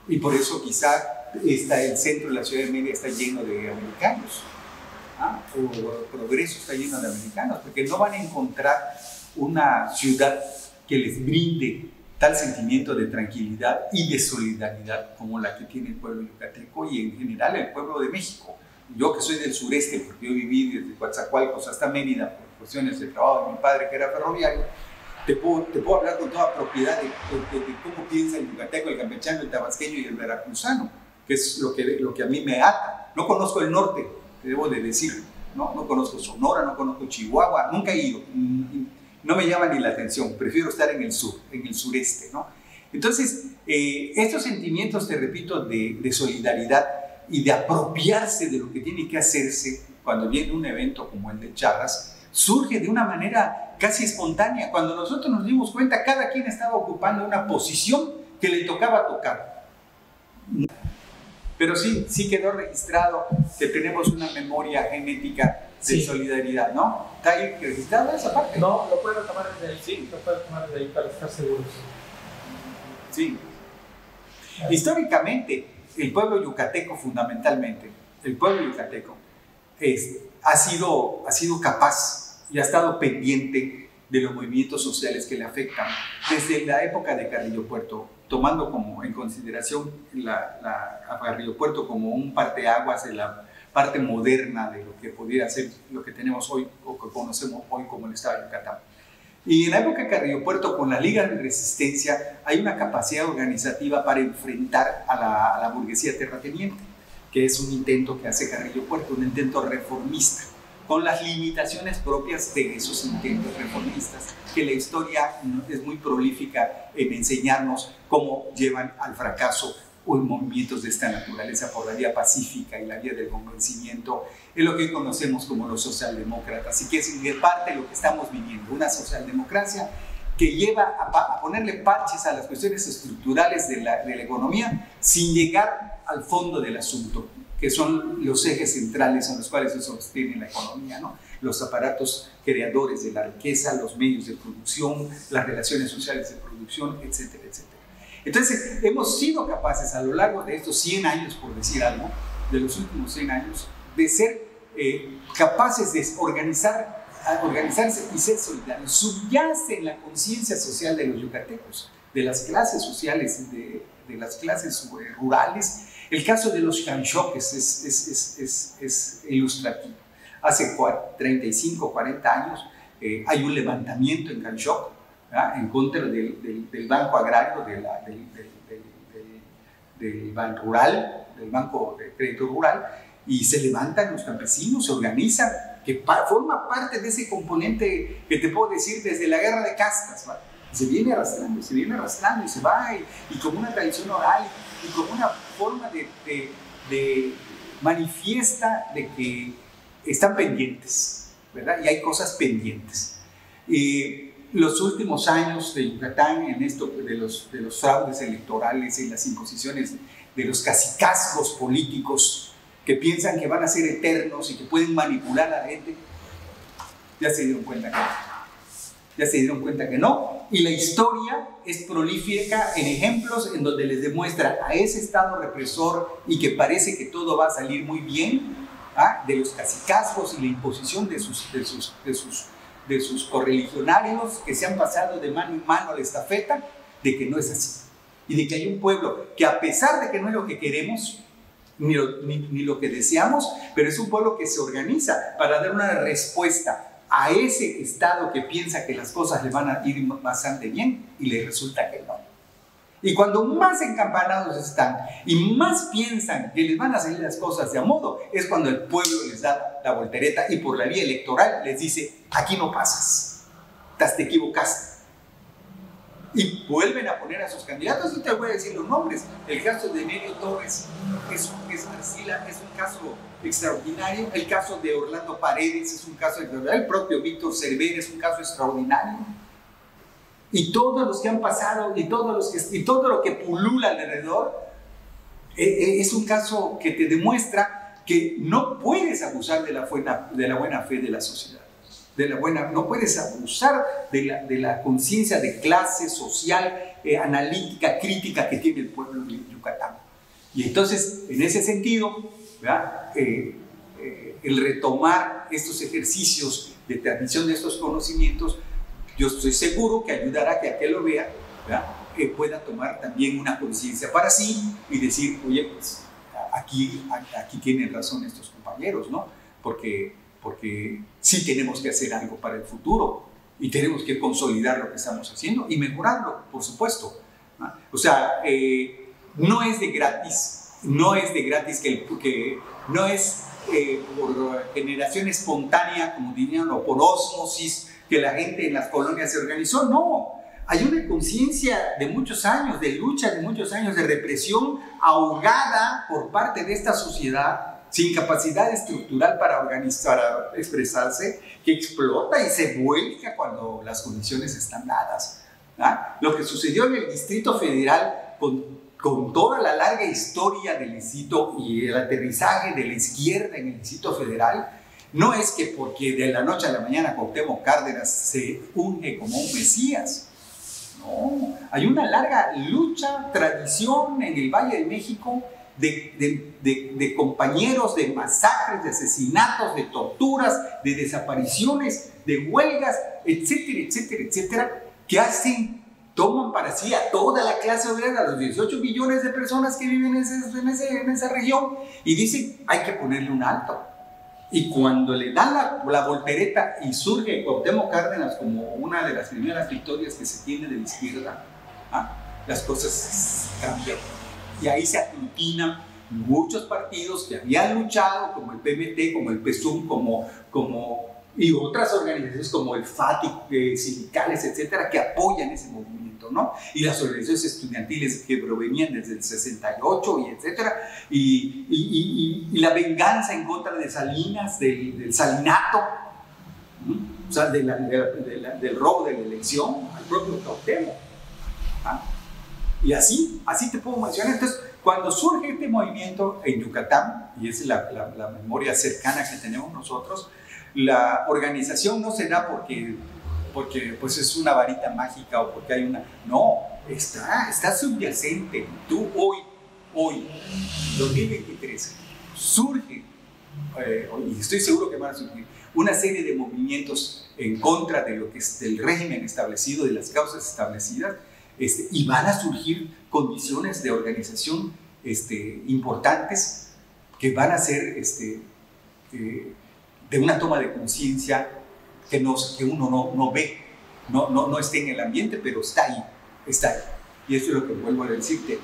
y por eso quizá el centro de la ciudad de Mérida está lleno de americanos, o Progreso está lleno de americanos, porque no van a encontrar una ciudad que les brinde tal sentimiento de tranquilidad y de solidaridad como la que tiene el pueblo yucateco y en general el pueblo de México. Yo que soy del sureste, porque yo viví desde Coatzacoalcos hasta Mérida por cuestiones de trabajo de mi padre que era ferroviario, te puedo hablar con toda propiedad de cómo piensa el yucateco, el campechano, el tabasqueño y el veracruzano, que es lo que a mí me ata. No conozco el norte, te debo de decir, no conozco Sonora, no conozco Chihuahua, nunca he ido, no me llama ni la atención, prefiero estar en el sur, en el sureste, ¿no? Entonces, estos sentimientos, te repito, de solidaridad y de apropiarse de lo que tiene que hacerse cuando viene un evento como el de Charras, surge de una manera casi espontánea. Cuando nosotros nos dimos cuenta, cada quien estaba ocupando una posición que le tocaba tocar. Pero sí quedó registrado que tenemos una memoria genética de solidaridad, ¿no? ¿Está ahí registrada esa parte? No, lo puedo tomar desde ahí, sí, lo puedo tomar desde ahí para estar seguros. Sí. Históricamente, el pueblo yucateco, fundamentalmente, el pueblo yucateco ha sido capaz y ha estado pendiente de los movimientos sociales que le afectan desde la época de Carrillo Puerto, tomando como en consideración a Carrillo Puerto como un parteaguas de la parte moderna de lo que pudiera ser lo que tenemos hoy o que conocemos hoy como el Estado de Yucatán. Y en la época de Carrillo Puerto, con las ligas de resistencia, hay una capacidad organizativa para enfrentar a la burguesía terrateniente, que es un intento que hace Carrillo Puerto, un intento reformista, con las limitaciones propias de esos intentos reformistas, que la historia es muy prolífica en enseñarnos cómo llevan al fracaso o en movimientos de esta naturaleza por la vía pacífica y la vía del convencimiento, es lo que conocemos como los socialdemócratas, y que es en parte lo que estamos viviendo, una socialdemocracia que lleva a ponerle parches a las cuestiones estructurales de la economía sin llegar al fondo del asunto, que son los ejes centrales en los cuales se sostiene la economía, ¿no? Los aparatos creadores de la riqueza, los medios de producción, las relaciones sociales de producción, etcétera, etcétera. Entonces, hemos sido capaces a lo largo de estos 100 años, por decir algo, de los últimos 100 años, de ser capaces de organizarse y ser solidarios. Subyace en la conciencia social de los yucatecos, de las clases sociales, de las clases rurales. El caso de los canchoques es ilustrativo. Hace 35, 40 años hay un levantamiento en Canchoc, en contra del Banco Agrario, del Banco Rural, del Banco de Crédito Rural, y se levantan los campesinos, se organizan, que forma parte de ese componente que te puedo decir desde la guerra de castas, ¿vale? Se viene arrastrando y se va, y como una tradición oral, y como una forma de manifiesta de que están pendientes, ¿verdad? Y hay cosas pendientes. Los últimos años de Yucatán, en esto de los fraudes electorales y las imposiciones de los cacicazgos políticos que piensan que van a ser eternos y que pueden manipular a la gente, ya se dieron cuenta que no. Ya se dieron cuenta que no, y la historia es prolífica en ejemplos en donde les demuestra a ese Estado represor y que parece que todo va a salir muy bien, de los cacicazgos y la imposición de sus correligionarios que se han pasado de mano en mano a la estafeta, de que no es así. Y de que hay un pueblo que, a pesar de que no es lo que queremos, ni lo que deseamos, pero es un pueblo que se organiza para dar una respuesta a ese Estado que piensa que las cosas le van a ir bastante bien y le resulta que no. Y cuando más encampanados están y más piensan que les van a salir las cosas de a modo, es cuando el pueblo les da la voltereta y por la vía electoral les dice: aquí no pasas, te equivocaste. Y vuelven a poner a sus candidatos, y te voy a decir los nombres. El caso de Nerio Torres es un caso extraordinario. El caso de Orlando Paredes es un caso extraordinario. El propio Víctor Cervera es un caso extraordinario. Y todos los que han pasado y todo lo que pulula alrededor es un caso que te demuestra que no puedes abusar de la buena fe de la sociedad. No puedes abusar de la conciencia de clase social, analítica, crítica que tiene el pueblo de Yucatán. Y entonces, en ese sentido, el retomar estos ejercicios de transmisión de estos conocimientos, yo estoy seguro que ayudará a que aquel lo vea, pueda tomar también una conciencia para sí y decir, oye, pues aquí tienen razón estos compañeros, ¿no? Porque sí tenemos que hacer algo para el futuro y tenemos que consolidar lo que estamos haciendo y mejorarlo, por supuesto, ¿no? O sea, no es de gratis que no es por generación espontánea, como dirían, o por ósmosis, que la gente en las colonias se organizó. No, hay una conciencia de muchos años, de lucha, de muchos años de represión ahogada por parte de esta sociedad, sin capacidad estructural para expresarse, que explota y se vuelca cuando las condiciones están dadas, ¿verdad? Lo que sucedió en el Distrito Federal con toda la larga historia del distrito y el aterrizaje de la izquierda en el Distrito Federal, no es que porque de la noche a la mañana Cuauhtémoc Cárdenas se unge como un mesías. No, hay una larga lucha, tradición en el Valle de México de compañeros, de masacres, de asesinatos, de torturas, de desapariciones, de huelgas, etcétera, etcétera, etcétera, que toman para sí a toda la clase obrera, a los 18 millones de personas que viven en esa región, y dicen, hay que ponerle un alto. Y cuando le dan la voltereta y surge Cuauhtémoc Cárdenas como una de las primeras victorias que se tiene de la izquierda, las cosas cambian. Y ahí se aglutinan muchos partidos que habían luchado, como el PMT, como el PSUM, y otras organizaciones como el FATI, sindicales, etcétera, que apoyan ese movimiento, ¿no? Y las organizaciones estudiantiles que provenían desde el 68, y etcétera, y la venganza en contra de Salinas, del salinato, ¿no? O sea, del robo de la elección al propio Cuauhtémoc. Y así te puedo mencionar. Entonces, cuando surge este movimiento en Yucatán, y es la memoria cercana que tenemos nosotros, la organización no se da porque pues es una varita mágica o porque hay una... No, está subyacente. Tú hoy, 2023, surge, y estoy seguro que van a surgir, una serie de movimientos en contra de lo que es del régimen establecido, de las causas establecidas, y van a surgir condiciones de organización importantes que van a ser de una toma de conciencia que uno no ve, no está en el ambiente, pero está ahí. Y eso es lo que vuelvo a decirte.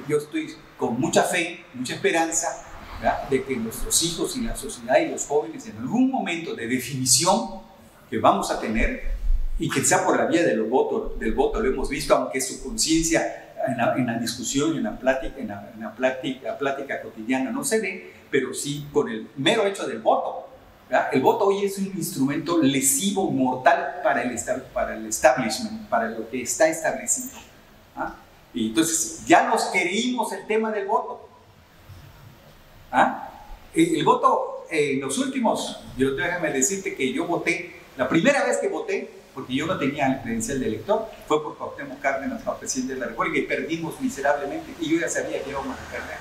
Yo estoy con mucha fe, mucha esperanza, ¿verdad?, de que nuestros hijos y la sociedad y los jóvenes en algún momento de definición que vamos a tener, y que sea por la vía del voto lo hemos visto, aunque su conciencia en la discusión y en la plática cotidiana no se ve, pero sí con el mero hecho del voto. ¿Verdad? El voto hoy es un instrumento lesivo, mortal para el establishment, para lo que está establecido. Y entonces ya nos creímos el tema del voto. El voto, en los últimos, déjame decirte que yo voté, la primera vez que voté, porque yo no tenía el credencial de elector, fue por Cuauhtémoc Cárdenas para presidente de la República, y perdimos miserablemente, y yo ya sabía que íbamos a perder.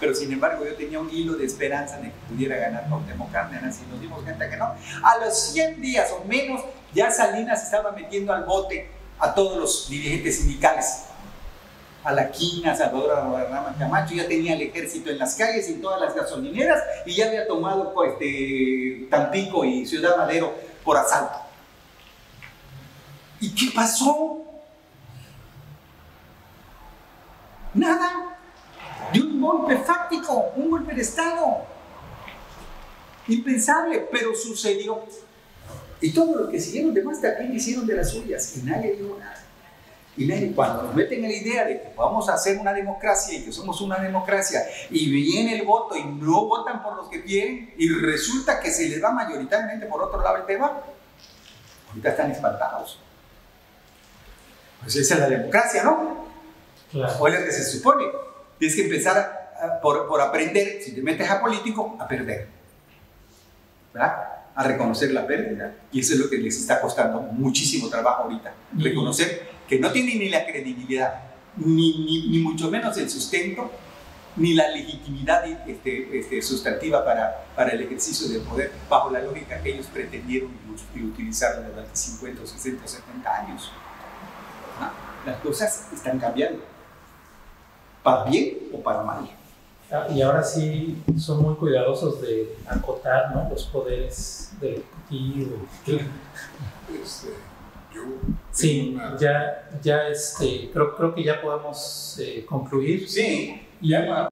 Pero sin embargo yo tenía un hilo de esperanza de que pudiera ganar Cuauhtémoc Cárdenas, y nos dimos cuenta que no. A los 100 días o menos ya Salinas estaba metiendo al bote a todos los dirigentes sindicales, a la Quina, a Salvador Guadarrama Camacho, ya tenía el ejército en las calles y en todas las gasolineras, y ya había tomado Tampico y Ciudad Madero por asalto. ¿Y qué pasó? Nada. De un golpe fáctico, un golpe de Estado. Impensable, pero sucedió. Y todo lo que siguieron demás también hicieron de las suyas, y nadie dijo nada. Y cuando nos meten en la idea de que vamos a hacer una democracia y que somos una democracia, y viene el voto y no votan por los que quieren, y resulta que se les va mayoritariamente por otro lado el tema, ahorita están espantados. Pues esa es la democracia, ¿no? Claro. ¿Cuál es lo que se supone? Tienes que empezar por aprender, si te metes a político, a perder, ¿verdad? A reconocer la pérdida. Y eso es lo que les está costando muchísimo trabajo ahorita. Reconocer que no tienen ni la credibilidad, ni mucho menos el sustento, ni la legitimidad sustantiva para el ejercicio del poder, bajo la lógica que ellos pretendieron y utilizaron durante 50, 60, 70 años. Las cosas están cambiando, para bien o para mal. Y ahora sí son muy cuidadosos de acotar, ¿no?, los poderes del Ejecutivo. Sí, ya creo que ya podemos concluir. Sí, ya.